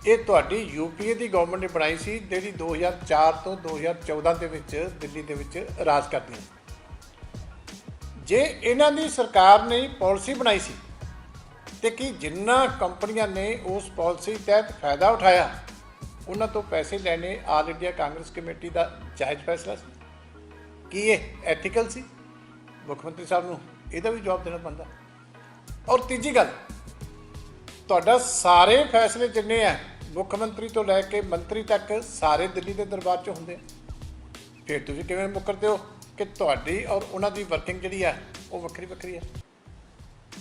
ਇਹ ਤੁਹਾਡੀ ਯੂਪੀਏ ਦੀ ਗਵਰਨਮੈਂਟ ਨੇ ਬਣਾਈ ਸੀ, ਜਿਹੜੀ 2004 ਤੋਂ 2014 ਦੇ ਵਿੱਚ ਦਿੱਲੀ ਦੇ ਵਿੱਚ ਰਾਜ ਕਰਦੀ ਹੈ। ਜੇ ਇਹਨਾਂ ਦੀ ਸਰਕਾਰ ਨੇ ਪਾਲਿਸੀ ਬਣਾਈ ਸੀ ਤੇ ਕੀ ਜਿੰਨਾ ਕੰਪਨੀਆਂ ਨੇ ਉਸ ਪਾਲਿਸੀ ਤਹਿਤ ਫਾਇਦਾ ਉਠਾਇਆ ਉਹਨਾਂ ਤੋਂ ਪੈਸੇ ਲੈਣੇ ਆਲ ਇੰਡੀਆ ਕਾਂਗਰਸ ਕਮੇਟੀ ਦਾ ਜਾਇਜ਼ ਫੈਸਲਾ ਸੀ? ਕੀ ਇਹ ਐਥੀਕਲ ਸੀ? ਮੁੱਖ ਮੰਤਰੀ ਸਾਹਿਬ ਨੂੰ ਇਹਦਾ ਵੀ ਜਵਾਬ ਦੇਣਾ ਪੈਂਦਾ। ਔਰ ਤੀਜੀ ਗੱਲ, ਤੁਹਾਡਾ ਸਾਰੇ ਫੈਸਲੇ ਜਿੰਨੇ ਆ ਮੁੱਖ ਮੰਤਰੀ ਤੋਂ ਲੈ ਕੇ ਮੰਤਰੀ ਤੱਕ ਸਾਰੇ ਦਿੱਲੀ ਦੇ ਦਰਬਾਰ 'ਚ ਹੁੰਦੇ ਆ, ਫਿਰ ਤੁਸੀਂ ਕਿਵੇਂ ਮੁੱਕਰਦੇ ਹੋ ਕਿ ਤੁਹਾਡੀ ਔਰ ਉਹਨਾਂ ਦੀ ਵਰਕਿੰਗ ਜਿਹੜੀ ਹੈ ਉਹ ਵੱਖਰੀ ਵੱਖਰੀ ਹੈ?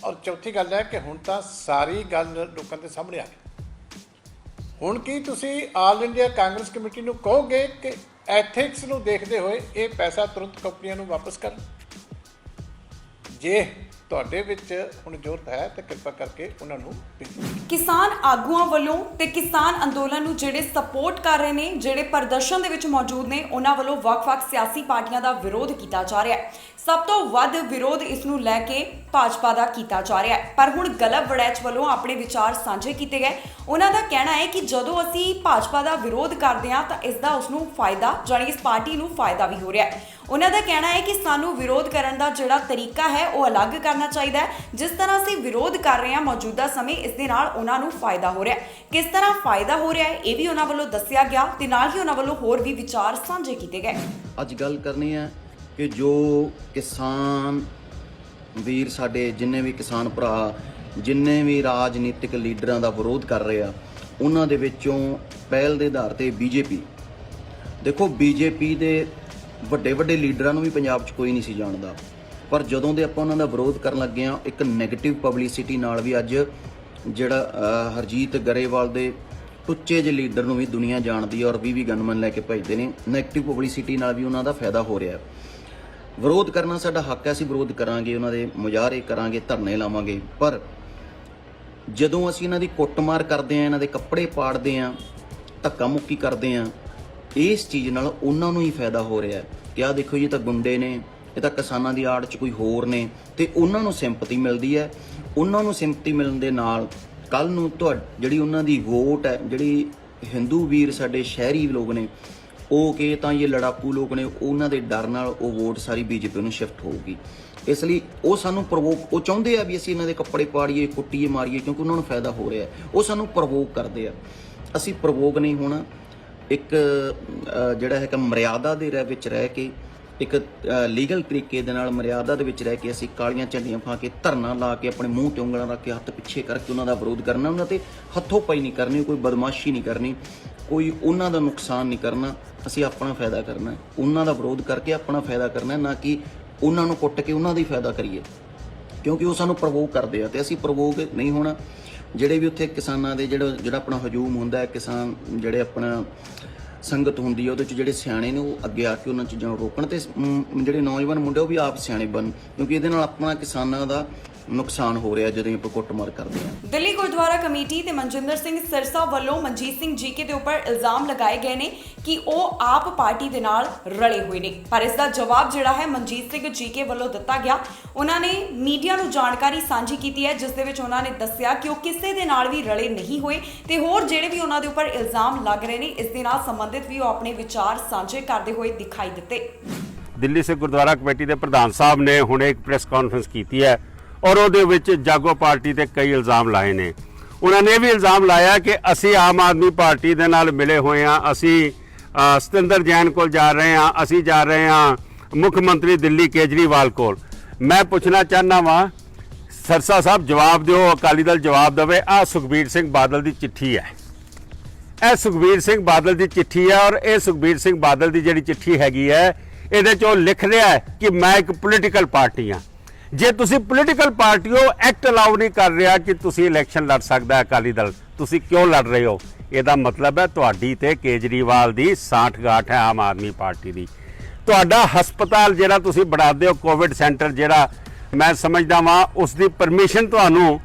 ਔਰ ਚੌਥੀ ਗੱਲ ਹੈ ਕਿ ਹੁਣ ਤਾਂ ਸਾਰੀ ਗੱਲ ਲੋਕਾਂ ਦੇ ਸਾਹਮਣੇ ਆ ਗਈ। ਹੁਣ ਕੀ ਤੁਸੀਂ ਆਲ ਇੰਡੀਆ ਕਾਂਗਰਸ ਕਮੇਟੀ ਨੂੰ ਕਹੋਗੇ ਕਿ ਐਥਿਕਸ ਨੂੰ ਦੇਖਦੇ ਹੋਏ ਇਹ ਪੈਸਾ ਤੁਰੰਤ ਕੰਪਨੀਆਂ ਨੂੰ ਵਾਪਸ ਕਰਨ? ਜੇ ਤੁਹਾਡੇ ਵਿੱਚ ਹੁਣ ਜ਼ਰੂਰਤ ਹੈ ਤਾਂ ਕਿਰਪਾ ਕਰਕੇ ਉਹਨਾਂ ਨੂੰ ਭੇਜੋ। ਕਿਸਾਨ ਆਗੂਆਂ ਵੱਲੋਂ ਤੇ ਕਿਸਾਨ ਅੰਦੋਲਨ ਨੂੰ ਜਿਹੜੇ ਸਪੋਰਟ ਕਰ ਰਹੇ ਨੇ, ਜਿਹੜੇ ਪ੍ਰਦਰਸ਼ਨ ਦੇ ਵਿੱਚ ਮੌਜੂਦ ਨੇ, ਉਹਨਾਂ ਵੱਲੋਂ ਵੱਖ-ਵੱਖ ਸਿਆਸੀ ਪਾਰਟੀਆਂ ਦਾ ਵਿਰੋਧ ਕੀਤਾ ਜਾ ਰਿਹਾ ਹੈ। ਸਭ ਤੋਂ ਵੱਧ ਵਿਰੋਧ ਇਸ ਨੂੰ ਲੈ ਕੇ ਭਾਜਪਾ ਦਾ ਕੀਤਾ ਜਾ ਰਿਹਾ ਹੈ। ਪਰ ਹੁਣ ਗਲਬ ਵੜੈਚ ਵੱਲੋਂ ਆਪਣੇ ਵਿਚਾਰ ਸਾਂਝੇ ਕੀਤੇ ਗਏ। ਉਹਨਾਂ ਦਾ ਕਹਿਣਾ ਹੈ ਕਿ ਜਦੋਂ ਅਸੀਂ ਭਾਜਪਾ ਦਾ ਵਿਰੋਧ ਕਰਦੇ ਹਾਂ ਤਾਂ ਇਸ ਦਾ ਉਸ ਨੂੰ ਫਾਇਦਾ, ਜਾਣੀ ਇਸ ਪਾਰਟੀ ਨੂੰ ਫਾਇਦਾ ਵੀ ਹੋ ਰਿਹਾ ਹੈ। ਉਹਨਾਂ ਦਾ ਕਹਿਣਾ ਹੈ ਕਿ ਸਾਨੂੰ ਵਿਰੋਧ ਕਰਨ ਦਾ ਜਿਹੜਾ ਤਰੀਕਾ ਹੈ ਉਹ ਅਲੱਗ ਕਰਨਾ ਚਾਹੀਦਾ ਹੈ। ਜਿਸ ਤਰ੍ਹਾਂ ਅਸੀਂ ਵਿਰੋਧ ਕਰ ਰਹੇ ਹਾਂ ਮੌਜੂਦਾ ਸਮੇਂ, ਇਸ ਦੇ ਨਾਲ ਉਹਨਾਂ ਨੂੰ ਫਾਇਦਾ ਹੋ ਰਿਹਾ ਹੈ। ਕਿਸ ਤਰ੍ਹਾਂ ਫਾਇਦਾ ਹੋ ਰਿਹਾ ਹੈ ਇਹ ਵੀ ਉਹਨਾਂ ਵੱਲੋਂ ਦੱਸਿਆ ਗਿਆ ਤੇ ਨਾਲ ਹੀ ਉਹਨਾਂ ਵੱਲੋਂ ਹੋਰ ਵੀ ਵਿਚਾਰ ਸਾਂਝੇ ਕੀਤੇ ਗਏ। ਅੱਜ ਗੱਲ ਕਰਨੀ ਹੈ ਕਿ ਜੋ ਕਿਸਾਨ ਵੀਰ ਸਾਡੇ, ਜਿੰਨੇ ਵੀ ਕਿਸਾਨ ਭਰਾ, ਜਿੰਨੇ ਵੀ ਰਾਜਨੀਤਿਕ ਲੀਡਰਾਂ ਦਾ ਵਿਰੋਧ ਕਰ ਰਹੇ ਆ, ਉਹਨਾਂ ਦੇ ਵਿੱਚੋਂ ਪਹਿਲ ਦੇ ਆਧਾਰ ਤੇ ਬੀਜੇਪੀ। ਦੇਖੋ, ਬੀਜੇਪੀ ਦੇ ਵੱਡੇ ਵੱਡੇ ਲੀਡਰਾਂ ਨੂੰ ਵੀ ਪੰਜਾਬ 'ਚ ਕੋਈ ਨਹੀਂ ਸੀ ਜਾਣਦਾ, ਪਰ ਜਦੋਂ ਦੇ ਆਪਾਂ ਉਹਨਾਂ ਦਾ ਵਿਰੋਧ ਕਰਨ ਲੱਗੇ ਆ, ਇੱਕ ਨੈਗੇਟਿਵ ਪਬਲਿਸਿਟੀ ਨਾਲ ਵੀ ਅੱਜ ਜਿਹੜਾ ਹਰਜੀਤ ਗਰੇਵਾਲ ਦੇ ਟੁੱਚੇ ਜਿਹੇ ਲੀਡਰ ਨੂੰ ਵੀ ਦੁਨੀਆ ਜਾਣਦੀ ਹੈ ਔਰ 20 ਗਨਮੈਨ ਲੈ ਕੇ ਭੇਜਦੇ ਨੇ। ਨੈਗੇਟਿਵ ਪਬਲਿਸਿਟੀ ਨਾਲ ਵੀ ਉਹਨਾਂ ਦਾ ਫਾਇਦਾ ਹੋ ਰਿਹਾ। ਵਿਰੋਧ ਕਰਨਾ ਸਾਡਾ ਹੱਕ ਹੈ, ਅਸੀਂ ਵਿਰੋਧ ਕਰਾਂਗੇ, ਉਹਨਾਂ ਦੇ ਮੁਜ਼ਾਹਰੇ ਕਰਾਂਗੇ, ਧਰਨੇ ਲਾਵਾਂਗੇ, ਪਰ ਜਦੋਂ ਅਸੀਂ ਇਹਨਾਂ ਦੀ ਕੁੱਟਮਾਰ ਕਰਦੇ ਆ, ਇਹਨਾਂ ਦੇ ਕੱਪੜੇ ਪਾੜਦੇ ਆ, ਧੱਕਾ ਮੁੱਕੀ ਕਰਦੇ ਆ, ਇਸ ਚੀਜ਼ ਨਾਲ ਉਹਨਾਂ ਨੂੰ ਹੀ ਫਾਇਦਾ ਹੋ ਰਿਹਾ ਕਿ ਆਹ ਦੇਖੋ ਜੀ, ਤਾਂ ਗੁੰਡੇ ਨੇ, ਇਹ ਤਾਂ ਕਿਸਾਨਾਂ ਦੀ ਆੜ 'ਚ ਕੋਈ ਹੋਰ ਨੇ, ਤੇ ਉਹਨਾਂ ਨੂੰ ਸਿੰਪਥੀ ਮਿਲਦੀ ਹੈ। ਉਹਨਾਂ ਨੂੰ ਸਿੰਪਥੀ ਮਿਲਣ ਦੇ ਨਾਲ ਕੱਲ ਨੂੰ ਜਿਹੜੀ ਉਹਨਾਂ ਦੀ ਵੋਟ ਹੈ, ਜਿਹੜੀ ਹਿੰਦੂ ਵੀਰ ਸਾਡੇ ਸ਼ਹਿਰੀ ਲੋਕ ਨੇ, ਉਹ ਕਿ ਤਾਂ ਇਹ ਲੜਾਕੂ ਲੋਕ ਨੇ, ਉਹਨਾਂ ਦੇ ਡਰ ਨਾਲ ਉਹ ਵੋਟ ਸਾਰੀ ਬੀਜੇਪੀ ਨੂੰ ਸ਼ਿਫਟ ਹੋਊਗੀ। ਇਸ ਲਈ ਉਹ ਸਾਨੂੰ ਉਹ ਚਾਹੁੰਦੇ ਆ ਵੀ ਅਸੀਂ ਇਹਨਾਂ ਦੇ ਕੱਪੜੇ ਪਾੜੀਏ, ਕੁੱਟੀਏ, ਮਾਰੀਏ, ਕਿਉਂਕਿ ਉਹਨਾਂ ਨੂੰ ਫਾਇਦਾ ਹੋ ਰਿਹਾ। ਉਹ ਸਾਨੂੰ ਪ੍ਰਵੋਕ ਕਰਦੇ ਆ। ਅਸੀਂ ਪ੍ਰਵੋਕ ਨਹੀਂ ਹੋਣਾ। ਇੱਕ ਜਿਹੜਾ ਹੈਗਾ ਮਰਿਆਦਾ ਦੇ ਵਿੱਚ ਰਹਿ ਕੇ, ਇੱਕ ਲੀਗਲ ਤਰੀਕੇ ਦੇ ਨਾਲ ਮਰਿਆਦਾ ਦੇ ਵਿੱਚ ਰਹਿ ਕੇ ਅਸੀਂ ਕਾਲੀਆਂ ਝੰਡੀਆਂ ਪਾ ਕੇ, ਧਰਨਾ ਲਾ ਕੇ, ਆਪਣੇ ਮੂੰਹ ਤੇ ਉਂਗਲਾਂ ਰੱਖ ਕੇ, ਹੱਥ ਪਿੱਛੇ ਕਰਕੇ ਉਹਨਾਂ ਦਾ ਵਿਰੋਧ ਕਰਨਾ। ਉਹਨਾਂ ਤੇ ਹੱਥੋਂ ਪਾਈ ਨਹੀਂ ਕਰਨੀ, ਕੋਈ ਬਦਮਾਸ਼ੀ ਨਹੀਂ ਕਰਨੀ, ਕੋਈ ਉਹਨਾਂ ਦਾ ਨੁਕਸਾਨ ਨਹੀਂ ਕਰਨਾ। ਅਸੀਂ ਆਪਣਾ ਫਾਇਦਾ ਕਰਨਾ, ਉਹਨਾਂ ਦਾ ਵਿਰੋਧ ਕਰਕੇ ਆਪਣਾ ਫਾਇਦਾ ਕਰਨਾ, ਨਾ ਕਿ ਉਹਨਾਂ ਨੂੰ ਕੁੱਟ ਕੇ ਉਹਨਾਂ ਦਾ ਹੀ ਫਾਇਦਾ ਕਰੀਏ, ਕਿਉਂਕਿ ਉਹ ਸਾਨੂੰ ਪ੍ਰਵੋਕ ਕਰਦੇ ਆ ਤੇ ਅਸੀਂ ਪ੍ਰਵੋਕ ਨਹੀਂ ਹੋਣਾ। ਜਿਹੜੇ ਵੀ ਉੱਥੇ ਕਿਸਾਨਾਂ ਦੇ ਜਿਹੜਾ ਆਪਣਾ ਹਜੂਮ ਹੁੰਦਾ ਹੈ, ਕਿਸਾਨ ਜਿਹੜੇ ਆਪਣਾ ਸੰਗਤ ਹੁੰਦੀ ਹੈ, ਉਹਦੇ 'ਚ ਜਿਹੜੇ ਸਿਆਣੇ ਨੇ ਉਹ ਅੱਗੇ ਆ ਕੇ ਉਹਨਾਂ ਚੀਜ਼ਾਂ ਨੂੰ ਰੋਕਣ, ਤੇ ਜਿਹੜੇ ਨੌਜਵਾਨ ਮੁੰਡੇ ਉਹ ਵੀ ਆਪ ਸਿਆਣੇ ਬਣਨ, ਕਿਉਂਕਿ ਇਹਦੇ ਨਾਲ ਆਪਣਾ ਕਿਸਾਨਾਂ ਦਾ ਨੁਕਸਾਨ ਹੋ ਰਿਹਾ ਜਦੋਂ ਆਪਾਂ ਕੁੱਟਮਾਰ ਕਰਦੇ ਹਾਂ। ਦਿੱਲੀ ਗੁਰਦੁਆਰਾ ਕਮੇਟੀ ਤੇ ਮਨਜਿੰਦਰ ਸਿੰਘ ਸਿਰਸਾ ਵੱਲੋਂ ਮਨਜੀਤ ਸਿੰਘ ਜੀਕੇ ਦੇ ਉੱਪਰ ਇਲਜ਼ਾਮ ਲਗਾਏ ਗਏ ਨੇ ਕਿ ਉਹ ਆਪ ਪਾਰਟੀ ਦੇ ਨਾਲ ਰਲੇ ਹੋਏ ਨੇ, ਪਰ ਇਸ ਦਾ ਜਵਾਬ ਜਿਹੜਾ ਹੈ ਮਨਜੀਤ ਸਿੰਘ ਜੀਕੇ ਵੱਲੋਂ ਦਿੱਤਾ ਗਿਆ। ਉਹਨਾਂ ਨੇ ਮੀਡੀਆ ਨੂੰ ਜਾਣਕਾਰੀ ਸਾਂਝੀ ਕੀਤੀ ਹੈ, ਜਿਸ ਦੇ ਵਿੱਚ ਉਹਨਾਂ ਨੇ ਦੱਸਿਆ ਕਿ ਉਹ ਕਿਸੇ ਦੇ ਨਾਲ ਵੀ ਰਲੇ ਨਹੀਂ ਹੋਏ ਤੇ ਹੋਰ ਜਿਹੜੇ ਵੀ ਉਹਨਾਂ ਦੇ ਉੱਪਰ ਇਲਜ਼ਾਮ ਲੱਗ ਰਹੇ ਨੇ, ਇਸ ਦੇ ਨਾਲ ਸੰਬੰਧਿਤ ਵੀ ਉਹ ਆਪਣੇ ਵਿਚਾਰ ਸਾਂਝੇ ਕਰਦੇ ਹੋਏ ਦਿਖਾਈ ਦਿੱਤੇ। ਦਿੱਲੀ ਸਿੱਖ ਗੁਰਦੁਆਰਾ ਕਮੇਟੀ ਦੇ ਪ੍ਰਧਾਨ ਸਾਹਿਬ ਨੇ ਹੁਣੇ ਇੱਕ ਪ੍ਰੈਸ ਕਾਨਫਰੰਸ ਕੀਤੀ ਹੈ ਔਰ ਉਹਦੇ ਵਿੱਚ ਜਾਗੋ ਪਾਰਟੀ ਤੇ ਕਈ ਇਲਜ਼ਾਮ ਲਾਏ ਨੇ। ਉਹਨਾਂ ਨੇ ਵੀ ਇਲਜ਼ਾਮ ਲਾਇਆ ਕਿ ਅਸੀਂ ਆਮ ਆਦਮੀ ਪਾਰਟੀ ਦੇ ਨਾਲ ਮਿਲੇ ਹੋਏ ਹਾਂ, ਅਸੀਂ ਸਤਿੰਦਰ ਜੈਨ ਕੋਲ ਜਾ ਰਹੇ ਹਾਂ, ਅਸੀਂ ਜਾ ਰਹੇ ਹਾਂ ਮੁੱਖ ਮੰਤਰੀ ਦਿੱਲੀ ਕੇਜਰੀਵਾਲ ਕੋਲ। ਮੈਂ ਪੁੱਛਣਾ ਚਾਹੁੰਦਾ ਵਾਂ, ਸਰਸਾ ਸਾਹਿਬ ਜਵਾਬ ਦਿਓ, ਅਕਾਲੀ ਦਲ ਜਵਾਬ ਦੇਵੇ। ਆਹ ਸੁਖਬੀਰ ਸਿੰਘ ਬਾਦਲ ਦੀ ਚਿੱਠੀ ਹੈ, ਇਹ ਸੁਖਬੀਰ ਸਿੰਘ ਬਾਦਲ ਦੀ ਚਿੱਠੀ ਹੈ ਔਰ ਇਹ ਸੁਖਬੀਰ ਸਿੰਘ ਬਾਦਲ ਦੀ ਜਿਹੜੀ ਚਿੱਠੀ ਹੈਗੀ ਹੈ, ਇਹਦੇ 'ਚ ਉਹ ਲਿਖ ਰਿਹਾ ਹੈ ਕਿ ਮੈਂ ਇੱਕ ਪੋਲੀਟੀਕਲ ਪਾਰਟੀ ਹਾਂ। ਜੇ ਤੁਸੀਂ ਪੋਲੀਟੀਕਲ ਪਾਰਟੀ ਹੋ, ਐਕਟ ਅਲਾਉ ਨਹੀਂ ਕਰ ਰਿਹਾ ਕਿ ਤੁਸੀਂ ਇਲੈਕਸ਼ਨ ਲੜ ਸਕਦਾ ਅਕਾਲੀ ਦਲ, ਤੁਸੀਂ ਕਿਉਂ ਲੜ ਰਹੇ ਹੋ? ਇਹਦਾ ਮਤਲਬ ਹੈ ਤੁਹਾਡੀ ਤੇ ਕੇਜਰੀਵਾਲ ਦੀ ਸਾਂਠ-ਗਾਂਠ ਹੈ ਆਮ ਆਦਮੀ ਪਾਰਟੀ ਦੀ। ਤੁਹਾਡਾ ਹਸਪਤਾਲ ਜਿਹੜਾ ਤੁਸੀਂ ਬਣਾਉਂਦੇ ਹੋ, ਕੋਵਿਡ ਸੈਂਟਰ ਜਿਹੜਾ ਮੈਂ ਸਮਝਦਾ ਵਾਂ, ਉਸ ਦੀ ਪਰਮਿਸ਼ਨ ਤੁਹਾਨੂੰ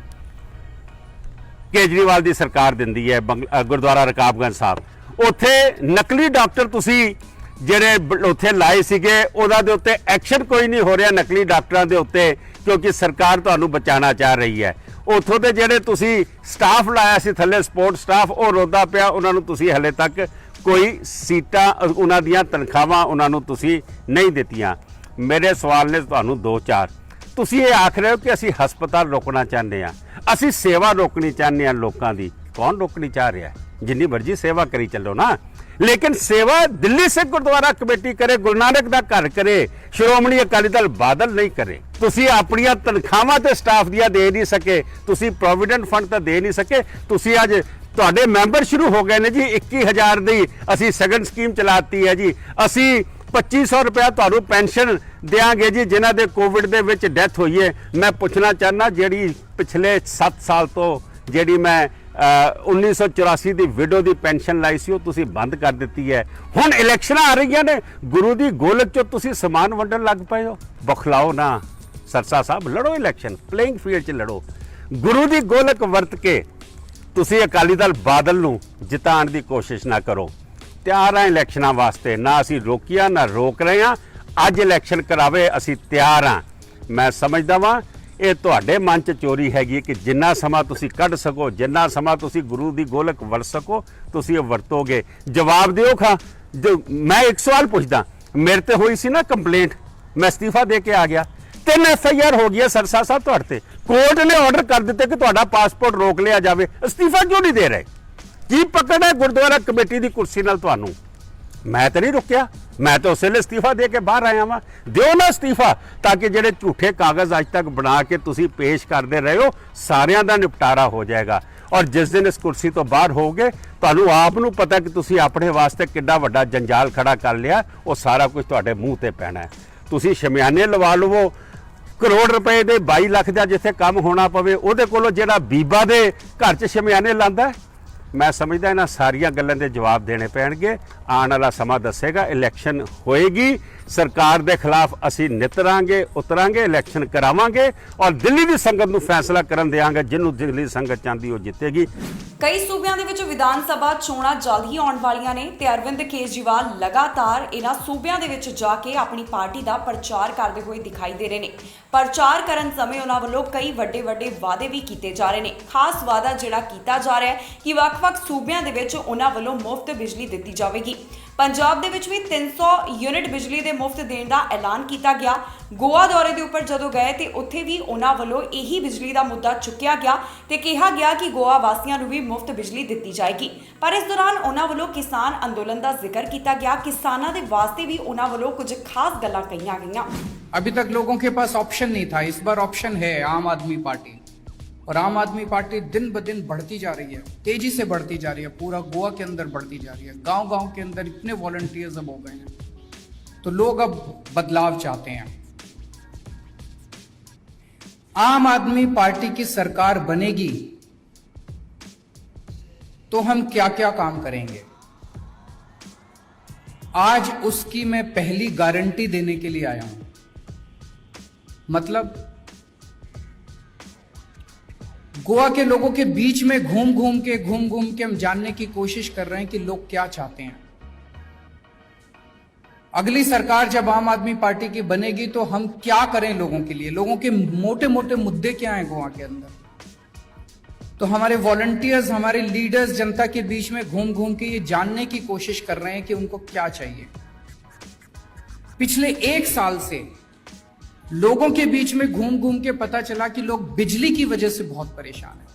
ਕੇਜਰੀਵਾਲ ਦੀ ਸਰਕਾਰ ਦਿੰਦੀ ਹੈ। ਗੁਰਦੁਆਰਾ ਰਕਾਬਗੰਜ ਸਾਹਿਬ ਉੱਥੇ ਨਕਲੀ ਡਾਕਟਰ ਤੁਸੀਂ ਜਿਹੜੇ ਉੱਥੇ ਲਾਏ ਸੀਗੇ, ਉਹਨਾਂ ਦੇ ਉੱਤੇ ਐਕਸ਼ਨ ਕੋਈ ਨਹੀਂ ਹੋ ਰਿਹਾ ਨਕਲੀ ਡਾਕਟਰਾਂ ਦੇ ਉੱਤੇ, ਕਿਉਂਕਿ ਸਰਕਾਰ ਤੁਹਾਨੂੰ ਬਚਾਉਣਾ ਚਾਹ ਰਹੀ ਹੈ। ਉੱਥੋਂ ਦੇ ਜਿਹੜੇ ਤੁਸੀਂ ਸਟਾਫ ਲਾਇਆ ਸੀ ਥੱਲੇ, ਸਪੋਰਟ ਸਟਾਫ, ਉਹ ਰੋਦਾ ਪਿਆ। ਉਹਨਾਂ ਨੂੰ ਤੁਸੀਂ ਹਲੇ ਤੱਕ ਕੋਈ ਸੀਟਾਂ, ਉਹਨਾਂ ਦੀਆਂ ਤਨਖਾਹਾਂ ਉਹਨਾਂ ਨੂੰ ਤੁਸੀਂ ਨਹੀਂ ਦਿੱਤੀਆਂ। ਮੇਰੇ ਸਵਾਲ ਨੇ ਤੁਹਾਨੂੰ 2-4। ਤੁਸੀਂ ਇਹ ਆਖ ਰਹੇ ਹੋ ਕਿ ਅਸੀਂ ਹਸਪਤਾਲ ਰੋਕਣਾ ਚਾਹੁੰਦੇ ਹਾਂ, ਅਸੀਂ ਸੇਵਾ ਰੋਕਣੀ ਚਾਹੁੰਦੇ ਹਾਂ ਲੋਕਾਂ ਦੀ। ਕੌਣ ਰੋਕਣੀ ਚਾਹ ਰਿਹਾ? ਜਿੰਨੀ ਮਰਜ਼ੀ ਸੇਵਾ ਕਰੀ ਚੱਲੋ ਨਾ, ਲੇਕਿਨ ਸੇਵਾ ਦਿੱਲੀ ਸਿੱਖ ਗੁਰਦੁਆਰਾ ਕਮੇਟੀ ਕਰੇ, ਗੁਰੂ ਨਾਨਕ ਦਾ ਘਰ ਕਰੇ, ਸ਼੍ਰੋਮਣੀ ਅਕਾਲੀ ਦਲ ਬਾਦਲ ਨਹੀਂ ਕਰੇ। ਤੁਸੀਂ ਆਪਣੀਆਂ ਤਨਖਾਹਾਂ ਤੇ ਸਟਾਫ ਦੀਆਂ ਦੇ ਨਹੀਂ ਸਕੇ, ਤੁਸੀਂ ਪ੍ਰੋਵੀਡੈਂਟ ਫੰਡ ਤਾਂ ਦੇ ਨਹੀਂ ਸਕੇ। ਤੁਸੀਂ ਅੱਜ ਤੁਹਾਡੇ ਮੈਂਬਰ ਸ਼ੁਰੂ ਹੋ ਗਏ ਨੇ ਜੀ, 21,000 ਦੀ ਅਸੀਂ ਸਗਨ ਸਕੀਮ ਚਲਾਤੀ ਹੈ ਜੀ। ਅਸੀਂ 2500 ਰੁਪਇਆ ਤੁਹਾਨੂੰ ਪੈਨਸ਼ਨ ਦਿਆਂਗੇ ਜੀ ਜਿਨ੍ਹਾਂ ਦੇ ਕੋਵਿਡ ਦੇ ਵਿੱਚ ਡੈਥ ਹੋਈ ਹੈ। ਮੈਂ ਪੁੱਛਣਾ ਚਾਹੁੰਦਾ, ਜਿਹੜੀ ਪਿਛਲੇ 7 ਸਾਲ ਤੋਂ ਜਿਹੜੀ ਮੈਂ 1984 ਦੀ ਵਿਡੋ ਦੀ ਪੈਨਸ਼ਨ ਲਾਈ ਸੀ, ਉਹ ਤੁਸੀਂ ਬੰਦ ਕਰ ਦਿੱਤੀ ਹੈ। ਹੁਣ ਇਲੈਕਸ਼ਨਾਂ ਆ ਰਹੀਆਂ ਨੇ, ਗੁਰੂ ਦੀ ਗੋਲਕ ਚੋਂ ਤੁਸੀਂ ਸਮਾਨ ਵੰਡਣ ਲੱਗ ਪਏ ਹੋ। ਬਖਲਾਓ ਨਾ ਸਰਸਾ ਸਾਹਿਬ, ਲੜੋ ਇਲੈਕਸ਼ਨ, ਪਲੇਇੰਗ ਫੀਲਡ 'ਚ ਲੜੋ। ਗੁਰੂ ਦੀ ਗੋਲਕ ਵਰਤ ਕੇ ਤੁਸੀਂ ਅਕਾਲੀ ਦਲ ਬਾਦਲ ਨੂੰ ਜਿਤਾਉਣ ਦੀ ਕੋਸ਼ਿਸ਼ ਨਾ ਕਰੋ। ਤਿਆਰ ਹਾਂ ਇਲੈਕਸ਼ਨਾਂ ਵਾਸਤੇ, ਨਾ ਅਸੀਂ ਰੋਕੀਆਂ ਨਾ ਰੋਕ ਰਹੇ ਹਾਂ। ਅੱਜ ਇਲੈਕਸ਼ਨ ਕਰਾਵੇ, ਅਸੀਂ ਤਿਆਰ ਹਾਂ। ਮੈਂ ਸਮਝਦਾ ਵਾਂ ਇਹ ਤੁਹਾਡੇ ਮਨ 'ਚ ਚੋਰੀ ਹੈਗੀ ਕਿ ਜਿੰਨਾ ਸਮਾਂ ਤੁਸੀਂ ਕੱਢ ਸਕੋ, ਜਿੰਨਾ ਸਮਾਂ ਤੁਸੀਂ ਗੁਰੂ ਦੀ ਗੋਲਕ ਵਰਤ ਸਕੋ, ਤੁਸੀਂ ਇਹ ਵਰਤੋਗੇ। ਜਵਾਬ ਦਿਓ। ਮੈਂ ਇੱਕ ਸਵਾਲ ਪੁੱਛਦਾ, ਮੇਰੇ ਤੇ ਹੋਈ ਸੀ ਨਾ ਕੰਪਲੇਂਟ, ਮੈਂ ਅਸਤੀਫਾ ਦੇ ਕੇ ਆ ਗਿਆ, 3 FIR ਹੋ ਗਈਆਂ ਸਰਸਾ ਸਾਹਿਬ ਤੁਹਾਡੇ ਤੇ। ਕੋਰਟ ਨੇ ਆਰਡਰ ਕਰ ਦਿੱਤੇ ਕਿ ਤੁਹਾਡਾ ਪਾਸਪੋਰਟ ਰੋਕ ਲਿਆ ਜਾਵੇ, ਅਸਤੀਫਾ ਕਿਉਂ ਨਹੀਂ ਦੇ ਰਹੇ? ਕੀ ਪਕੜ ਹੈ ਗੁਰਦੁਆਰਾ ਕਮੇਟੀ ਦੀ ਕੁਰਸੀ ਨਾਲ ਤੁਹਾਨੂੰ? ਮੈਂ ਤਾਂ ਨਹੀਂ ਰੁਕਿਆ, ਮੈਂ ਤਾਂ ਉਸੇ ਲਈ ਅਸਤੀਫਾ ਦੇ ਕੇ ਬਾਹਰ ਆਇਆ ਵਾਂ। ਦਿਓ ਨਾ ਅਸਤੀਫਾ, ਤਾਂ ਕਿ ਜਿਹੜੇ ਝੂਠੇ ਕਾਗਜ਼ ਅੱਜ ਤੱਕ ਬਣਾ ਕੇ ਤੁਸੀਂ ਪੇਸ਼ ਕਰਦੇ ਰਹੇ ਹੋ, ਸਾਰਿਆਂ ਦਾ ਨਿਪਟਾਰਾ ਹੋ ਜਾਏਗਾ। ਔਰ ਜਿਸ ਦਿਨ ਇਸ ਕੁਰਸੀ ਤੋਂ ਬਾਹਰ ਹੋਗੇ, ਤੁਹਾਨੂੰ ਆਪ ਨੂੰ ਪਤਾ ਕਿ ਤੁਸੀਂ ਆਪਣੇ ਵਾਸਤੇ ਕਿੱਡਾ ਵੱਡਾ ਜੰਜਾਲ ਖੜਾ ਕਰ ਲਿਆ, ਉਹ ਸਾਰਾ ਕੁਝ ਤੁਹਾਡੇ ਮੂੰਹ ਤੇ ਪੈਣਾ ਹੈ। ਤੁਸੀਂ ਸ਼ਮਿਆਨੇ ਲਵਾ ਲਵੋ, ਕਰੋੜ ਰੁਪਏ ਦੇ 22 ਲੱਖ ਦਾ ਜਿੱਥੇ ਕੰਮ ਹੋਣਾ ਪਵੇ, ਉਹਦੇ ਕੋਲੋਂ ਜਿਹੜਾ ਬੀਬਾ ਦੇ ਘਰ 'ਚ ਸ਼ਮਿਆਨੇ ਲਾਂਦਾ। ਮੈਂ ਸਮਝਦਾ ਇਹਨਾਂ ਸਾਰੀਆਂ ਗੱਲਾਂ ਦੇ ਜਵਾਬ ਦੇਣੇ ਪੈਣਗੇ। ਆਉਣ ਵਾਲਾ ਸਮਾਂ ਦੱਸੇਗਾ। ਇਲੈਕਸ਼ਨ ਹੋਏਗੀ, ਸਰਕਾਰ ਦੇ ਖਿਲਾਫ ਅਸੀਂ ਨਿਤਰਾਂਗੇ, ਉਤਰਾਂਗੇ, ਇਲੈਕਸ਼ਨ ਕਰਾਵਾਂਗੇ ਔਰ ਦਿੱਲੀ ਦੀ ਸੰਗਤ ਨੂੰ ਫੈਸਲਾ ਕਰਨ ਦੇਵਾਂਗੇ। ਜਿਹਨੂੰ ਦਿੱਲੀ ਸੰਗਤ ਚਾਹੁੰਦੀ ਉਹ ਜਿੱਤੇਗੀ। ਕਈ ਸੂਬਿਆਂ ਦੇ ਵਿੱਚ ਵਿਧਾਨ ਸਭਾ ਚੋਣਾਂ ਜਲਦ ਹੀ ਆਉਣ ਵਾਲੀਆਂ ਨੇ ਤੇ ਅਰਵਿੰਦ ਕੇਜਰੀਵਾਲ ਲਗਾਤਾਰ ਇਹਨਾਂ ਸੂਬਿਆਂ ਦੇ ਵਿੱਚ ਜਾ ਕੇ ਆਪਣੀ ਪਾਰਟੀ ਦਾ ਪ੍ਰਚਾਰ ਕਰਦੇ ਹੋਏ ਦਿਖਾਈ ਦੇ ਰਹੇ ਨੇ। ਪ੍ਰਚਾਰ ਕਰਨ ਸਮੇਂ ਉਹਨਾਂ ਵੱਲੋਂ ਕਈ ਵੱਡੇ ਵਾਅਦੇ ਵੀ ਕੀਤੇ ਜਾ ਰਹੇ ਨੇ। ਖਾਸ ਵਾਅਦਾ ਜਿਹੜਾ ਕੀਤਾ ਜਾ ਰਿਹਾ ਹੈ ਕਿ ਵੱਖ-ਵੱਖ ਸੂਬਿਆਂ ਦੇ ਵਿੱਚ ਉਹਨਾਂ ਵੱਲੋਂ ਮੁਫਤ ਬਿਜਲੀ ਦਿੱਤੀ ਜਾਵੇਗੀ। ਪੰਜਾਬ ਦੇ ਵਿੱਚ ਵੀ 300 ਯੂਨਿਟ ਬਿਜਲੀ ਦੇ ਮੁਫਤ ਦੇਣ ਦਾ ਐਲਾਨ ਕੀਤਾ ਗਿਆ। ਗੋਆ ਦੌਰੇ ਦੇ ਉੱਪਰ ਜਦੋਂ ਗਏ ਤੇ ਉੱਥੇ ਵੀ ਉਹਨਾਂ ਵੱਲੋਂ ਇਹੀ ਬਿਜਲੀ ਦਾ ਮੁੱਦਾ ਚੁੱਕਿਆ ਗਿਆ ਤੇ ਕਿਹਾ ਗਿਆ ਕਿ ਗੋਆ ਵਾਸੀਆਂ ਨੂੰ ਵੀ ਮੁਫਤ ਬਿਜਲੀ ਦਿੱਤੀ ਜਾਏਗੀ। ਪਰ ਇਸ ਦੌਰਾਨ ਉਹਨਾਂ ਵੱਲੋਂ ਕਿਸਾਨ ਅੰਦੋਲਨ ਦਾ ਜ਼ਿਕਰ ਕੀਤਾ ਗਿਆ। किसानों के वास्ते भी उन्हां वालों कुछ खास गल्लां कहियां गईयां। अभी तक लोगों के पास ऑप्शन नहीं था, इस बार ऑप्शन है आम आदमी पार्टी। और आम आदमी पार्टी दिन ब दिन बढ़ती जा रही है, तेजी से बढ़ती जा रही है, पूरा गोवा के अंदर बढ़ती जा रही है। गांव-गांव के अंदर इतने वॉलंटियर्स अब हो गए हैं, तो लोग अब बदलाव चाहते हैं। आम आदमी पार्टी की सरकार बनेगी तो हम क्या क्या काम करेंगे, आज उसकी मैं पहली गारंटी देने के लिए आया हूं। मतलब गोवा के लोगों के बीच में घूम घूम के हम जानने की कोशिश कर रहे हैं कि लोग क्या चाहते हैं। अगली सरकार जब आम आदमी पार्टी की बनेगी तो हम क्या करें लोगों के लिए, लोगों के मोटे मोटे मुद्दे क्या हैं गोवा के अंदर। तो हमारे वॉलंटियर्स, हमारे लीडर्स जनता के बीच में घूम घूम के ये जानने की कोशिश कर रहे हैं कि उनको क्या चाहिए। पिछले 1 साल से लोगों के बीच में घूम घूम के पता चला कि लोग बिजली की वजह से बहुत परेशान हैं।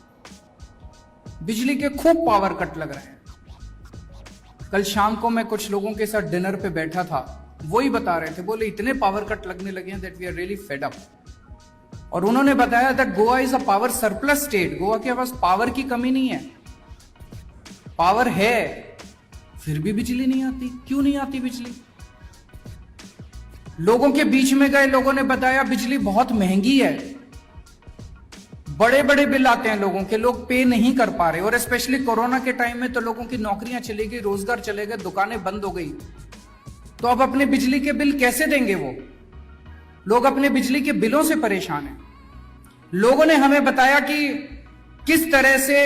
बिजली के खूब पावर कट लग रहे हैं। कल शाम को मैं कुछ लोगों के साथ डिनर पे बैठा था, वही बता रहे थे, बोले इतने पावर कट लगने लगे हैं that we are really fed up. और उन्होंने बताया that Goa is a power surplus state, Goa के पास पावर की कमी नहीं है, पावर है फिर भी बिजली नहीं आती। क्यों नहीं आती बिजली? लोगों के बीच में गए, लोगों ने बताया बिजली बहुत महंगी है, बड़े बड़े बिल आते हैं लोगों के, लोग पे नहीं कर पा रहे, और स्पेशली कोरोना के टाइम में तो लोगों की नौकरियां चली गई, रोजगार चले गए, दुकानें बंद हो गई, तो अब अपने बिजली के बिल कैसे देंगे? वो लोग अपने बिजली के बिलों से परेशान हैं। लोगों ने हमें बताया कि किस तरह से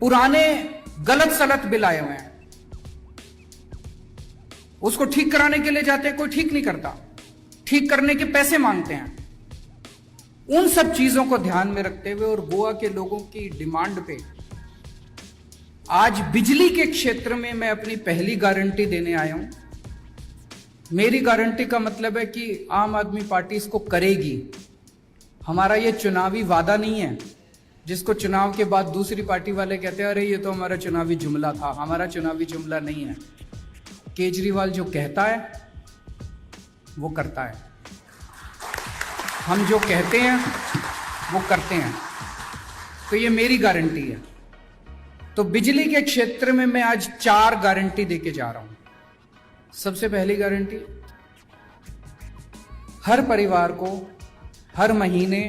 पुराने गलत सलत बिल आए हुए हैं, उसको ठीक कराने के लिए जाते हैं, कोई ठीक नहीं करता, ठीक करने के पैसे मांगते हैं। उन सब चीजों को ध्यान में रखते हुए और गोवा के लोगों की डिमांड पे आज बिजली के क्षेत्र में मैं अपनी पहली गारंटी देने आया हूं। मेरी गारंटी का मतलब है कि आम आदमी पार्टी इसको करेगी। हमारा ये चुनावी वादा नहीं है जिसको चुनाव के बाद दूसरी पार्टी वाले कहते हैं अरे ये तो हमारा चुनावी जुमला था। हमारा चुनावी जुमला नहीं है। केजरीवाल जो कहता है वो करता है, हम जो कहते हैं वो करते हैं। तो ये मेरी गारंटी है। तो बिजली के क्षेत्र में मैं आज 4 गारंटी देके जा रहा हूं। सबसे पहली गारंटी, हर परिवार को हर महीने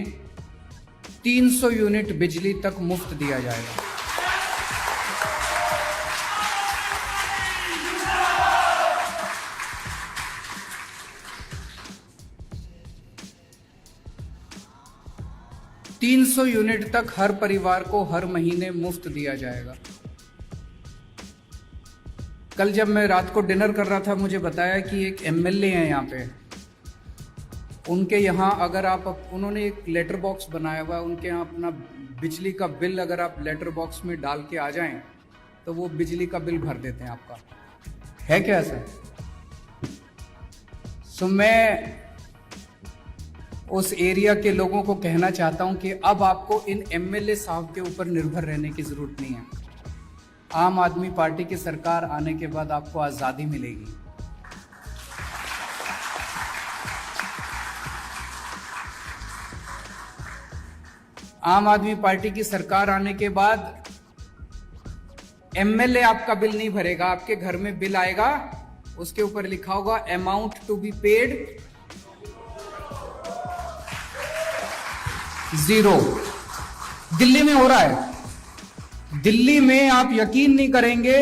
300 यूनिट बिजली तक मुफ्त दिया जाएगा। $300 यूनिट तक हर परिवार को हर महीने मुफ्त दिया जाएगा। कल जब मैं रात को डिनर कर रहा था, मुझे बताया कि एक एमएलए हैं यहाँ पे, उनके यहाँ अगर आप, उन्होंने एक लेटर बॉक्स बनाया हुआ है, उनके यहाँ अपना बिजली का बिल अगर आप लेटर बॉक्स में डाल के आ जाएं तो वो बिजली का बिल भर देते हैं आपका। है क्या ऐसा? सो मैं उस एरिया के लोगों को कहना चाहता हूं कि अब आपको इन एमएलए साहब के ऊपर निर्भर रहने की जरूरत नहीं है। आम आदमी पार्टी की सरकार आने के बाद आपको आजादी मिलेगी। आम आदमी पार्टी की सरकार आने के बाद एमएलए आपका बिल नहीं भरेगा, आपके घर में बिल आएगा, उसके ऊपर लिखा होगा amount to be paid 0। Delhi में हो रहा है। दिल्ली में आप यकीन नहीं करेंगे,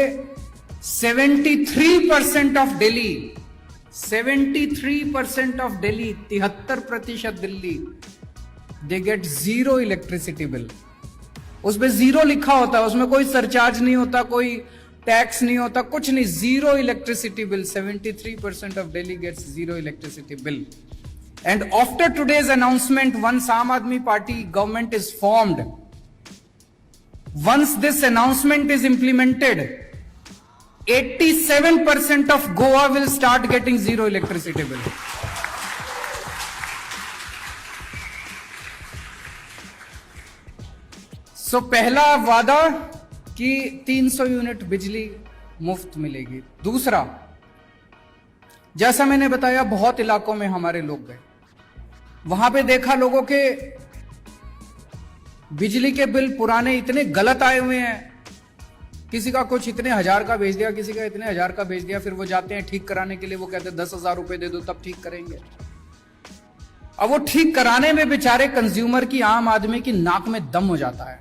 73% of Delhi, 73% of Delhi, 73% Delhi, they get 0 electricity bill. उसमें 0 लिखा होता है, उसमें कोई सरचार्ज नहीं होता, कोई टैक्स नहीं होता, कुछ नहीं, 0 electricity bill. 73% of Delhi gets 0 electricity bill. And after today's announcement, once Aam Aadmi Party government is formed, once this announcement is implemented, 87% of Goa will start getting 0 electricity bill. So पहला वादा कि 300 unit बिजली मुफ्त मिलेगी। दूसरा, जैसा मैंने बताया, बहुत इलाकों में हमारे लोग गए, वहां पे देखा लोगों के बिजली के बिल पुराने इतने गलत आए हुए हैं। किसी का कुछ इतने हजार का भेज दिया, किसी का इतने हजार का भेज दिया, फिर वो जाते हैं ठीक कराने के लिए, वो कहते हैं 10,000 रुपए दे दो तब ठीक करेंगे। अब वो ठीक कराने में बेचारे कंज्यूमर की, आम आदमी की नाक में दम हो जाता है।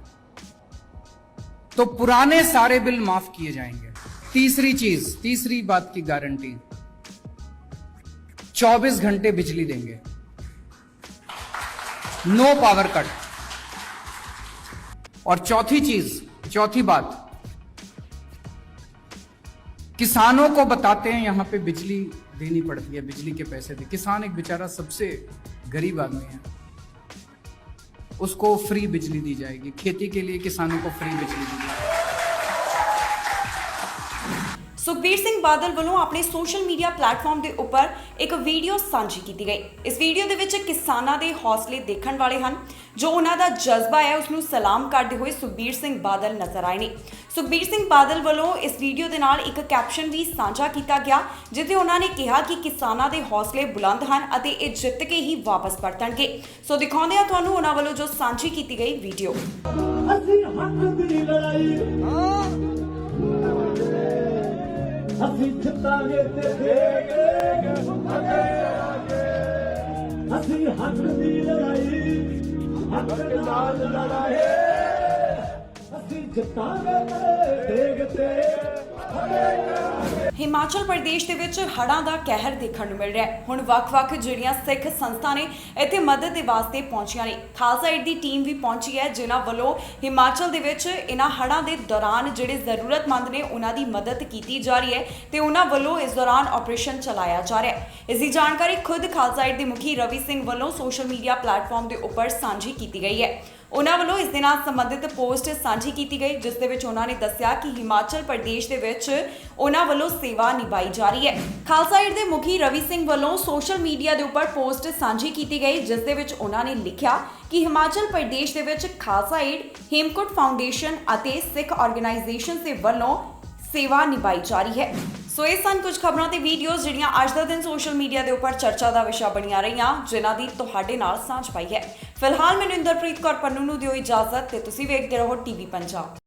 तो पुराने सारे बिल माफ किए जाएंगे। तीसरी चीज, तीसरी बात की गारंटी, 24 घंटे बिजली देंगे, नो पावर कट। और चौथी चीज, चौथी बात, किसानों को बताते हैं यहां पे बिजली देनी पड़ती है, बिजली के पैसे दे। किसान एक बेचारा सबसे गरीब आदमी है, उसको फ्री बिजली दी जाएगी। खेती के लिए किसानों को फ्री बिजली दी जाएगी। ਸੁਖਬੀਰ ਸਿੰਘ ਬਾਦਲ ਵੱਲੋਂ ਆਪਣੇ ਸੋਸ਼ਲ ਮੀਡੀਆ ਪਲੇਟਫਾਰਮ ਦੇ ਉੱਪਰ ਇੱਕ ਵੀਡੀਓ ਸਾਂਝੀ ਕੀਤੀ ਗਈ। ਇਸ ਵੀਡੀਓ ਦੇ ਵਿੱਚ ਕਿਸਾਨਾਂ ਦੇ ਹੌਸਲੇ ਦੇਖਣ ਵਾਲੇ ਹਨ, ਜੋ ਉਹਨਾਂ ਦਾ ਜਜ਼ਬਾ ਹੈ ਉਸ ਨੂੰ ਸਲਾਮ ਕਰਦੇ ਹੋਏ ਸੁਖਬੀਰ ਸਿੰਘ ਬਾਦਲ ਨਜ਼ਰ ਆਏ ਨੇ। ਸੁਖਬੀਰ ਸਿੰਘ ਬਾਦਲ ਵੱਲੋਂ ਇਸ ਵੀਡੀਓ ਦੇ ਨਾਲ ਇੱਕ ਕੈਪਸ਼ਨ ਵੀ ਸਾਂਝਾ ਕੀਤਾ ਗਿਆ, ਜਿੱਥੇ ਉਹਨਾਂ ਨੇ ਕਿਹਾ ਕਿ ਕਿਸਾਨਾਂ ਦੇ ਹੌਸਲੇ ਬੁਲੰਦ ਹਨ ਅਤੇ ਇਹ ਜਿੱਤ ਕੇ ਹੀ ਵਾਪਸ ਪਰਤਣਗੇ। ਸੋ ਦਿਖਾਉਂਦੇ ਹਾਂ ਤੁਹਾਨੂੰ ਉਹਨਾਂ ਵੱਲੋਂ ਜੋ ਸਾਂਝੀ ਕੀਤੀ ਗਈ ਵੀਡੀਓ। ਅਸੀਂ ਜਿੱਤਾਂਗੇ ਤੇ ਦੇਗੇ ਅਸੀਂ ਹੱਕ ਦੀ ਲੜਾਈ ਹਿਮਾਚਲ ਪ੍ਰਦੇਸ਼ ਦੇ ਵਿੱਚ ਹੜ੍ਹਾਂ ਦਾ ਕਹਿਰ ਦੇਖਣ ਨੂੰ ਮਿਲ ਰਿਹਾ ਹੈ। ਹੁਣ ਵੱਖ-ਵੱਖ ਜਿਹੜੀਆਂ ਸਿੱਖ ਸੰਸਥਾ ਨੇ ਇੱਥੇ ਮਦਦ ਦੇ ਵਾਸਤੇ ਪਹੁੰਚੀਆਂ ਨੇ। ਖਾਲਸਾ ਏਡ ਦੀ ਟੀਮ ਵੀ ਪਹੁੰਚੀ ਹੈ, ਜਿਨ੍ਹਾਂ ਵੱਲੋਂ ਹਿਮਾਚਲ ਦੇ ਵਿੱਚ ਇਹਨਾਂ ਹੜ੍ਹਾਂ ਦੇ ਦੌਰਾਨ ਜਿਹੜੇ ਜ਼ਰੂਰਤਮੰਦ ਨੇ ਉਹਨਾਂ ਦੀ ਮਦਦ ਕੀਤੀ ਜਾ ਰਹੀ ਹੈ ਤੇ ਉਹਨਾਂ ਵੱਲੋਂ ਇਸ ਦੌਰਾਨ ਆਪਰੇਸ਼ਨ ਚਲਾਇਆ ਜਾ ਰਿਹਾ ਹੈ। ਇਸ ਦੀ ਜਾਣਕਾਰੀ ਖੁਦ ਖਾਲਸਾ ਏਡ ਦੇ ਮੁਖੀ ਰਵੀ ਸਿੰਘ ਵੱਲੋਂ ਸੋਸ਼ਲ ਮੀਡੀਆ ਪਲੇਟਫਾਰਮ ਦੇ ਉੱਪਰ ਸਾਂਝੀ ਕੀਤੀ ਗਈ ਹੈ। ਉਹਨਾਂ ਵੱਲੋਂ ਇਸ ਦੇ ਨਾਲ ਸੰਬੰਧਿਤ ਪੋਸਟ ਸਾਂਝੀ ਕੀਤੀ ਗਈ, ਜਿਸ ਦੇ ਵਿੱਚ ਉਹਨਾਂ ਨੇ ਦੱਸਿਆ ਕਿ ਹਿਮਾਚਲ ਪ੍ਰਦੇਸ਼ ਦੇ ਵਿੱਚ ਉਹਨਾਂ ਵੱਲੋਂ ਸੇਵਾ ਨਿਭਾਈ ਜਾ ਰਹੀ ਹੈ। ਖਾਲਸਾ ਏਡ ਦੇ ਮੁਖੀ ਰਵੀ ਸਿੰਘ ਵੱਲੋਂ ਸੋਸ਼ਲ ਮੀਡੀਆ ਦੇ ਉੱਪਰ ਪੋਸਟ ਸਾਂਝੀ ਕੀਤੀ ਗਈ, ਜਿਸ ਦੇ ਵਿੱਚ ਉਹਨਾਂ ਨੇ ਲਿਖਿਆ ਕਿ ਹਿਮਾਚਲ ਪ੍ਰਦੇਸ਼ ਦੇ ਵਿੱਚ ਖਾਲਸਾ ਏਡ, ਹੇਮਕੁੰਟ ਫਾਊਂਡੇਸ਼ਨ ਅਤੇ ਸਿੱਖ ਆਰਗੇਨਾਈਜੇਸ਼ਨ ਦੇ ਵੱਲੋਂ ਸੇਵਾ ਨਿਭਾਈ ਜਾ ਰਹੀ ਹੈ। ਸੋ ਇਹ ਸਨ ਕੁਝ ਖਬਰਾਂ ਤੇ ਵੀਡੀਓਜ਼ ਜਿਹੜੀਆਂ ਅੱਜ ਦਾ ਦਿਨ ਸੋਸ਼ਲ ਮੀਡੀਆ ਦੇ ਉੱਪਰ ਚਰਚਾ ਦਾ ਵਿਸ਼ਾ ਬਣੀਆਂ ਰਹੀਆਂ, ਜਿਨ੍ਹਾਂ ਦੀ ਤੁਹਾਡੇ ਨਾਲ ਸਾਂਝ ਪਾਈ ਹੈ। ਫਿਲਹਾਲ ਮੈਨੂੰ ਇੰਦਰਪ੍ਰੀਤ ਕੌਰ ਪੰਨੂ ਨੂੰ ਦਿਓ ਇਜਾਜ਼ਤ ਤੇ ਤੁਸੀਂ ਵੇਖਦੇ ਰਹੋ ਟੀਵੀ ਪੰਜਾਬ।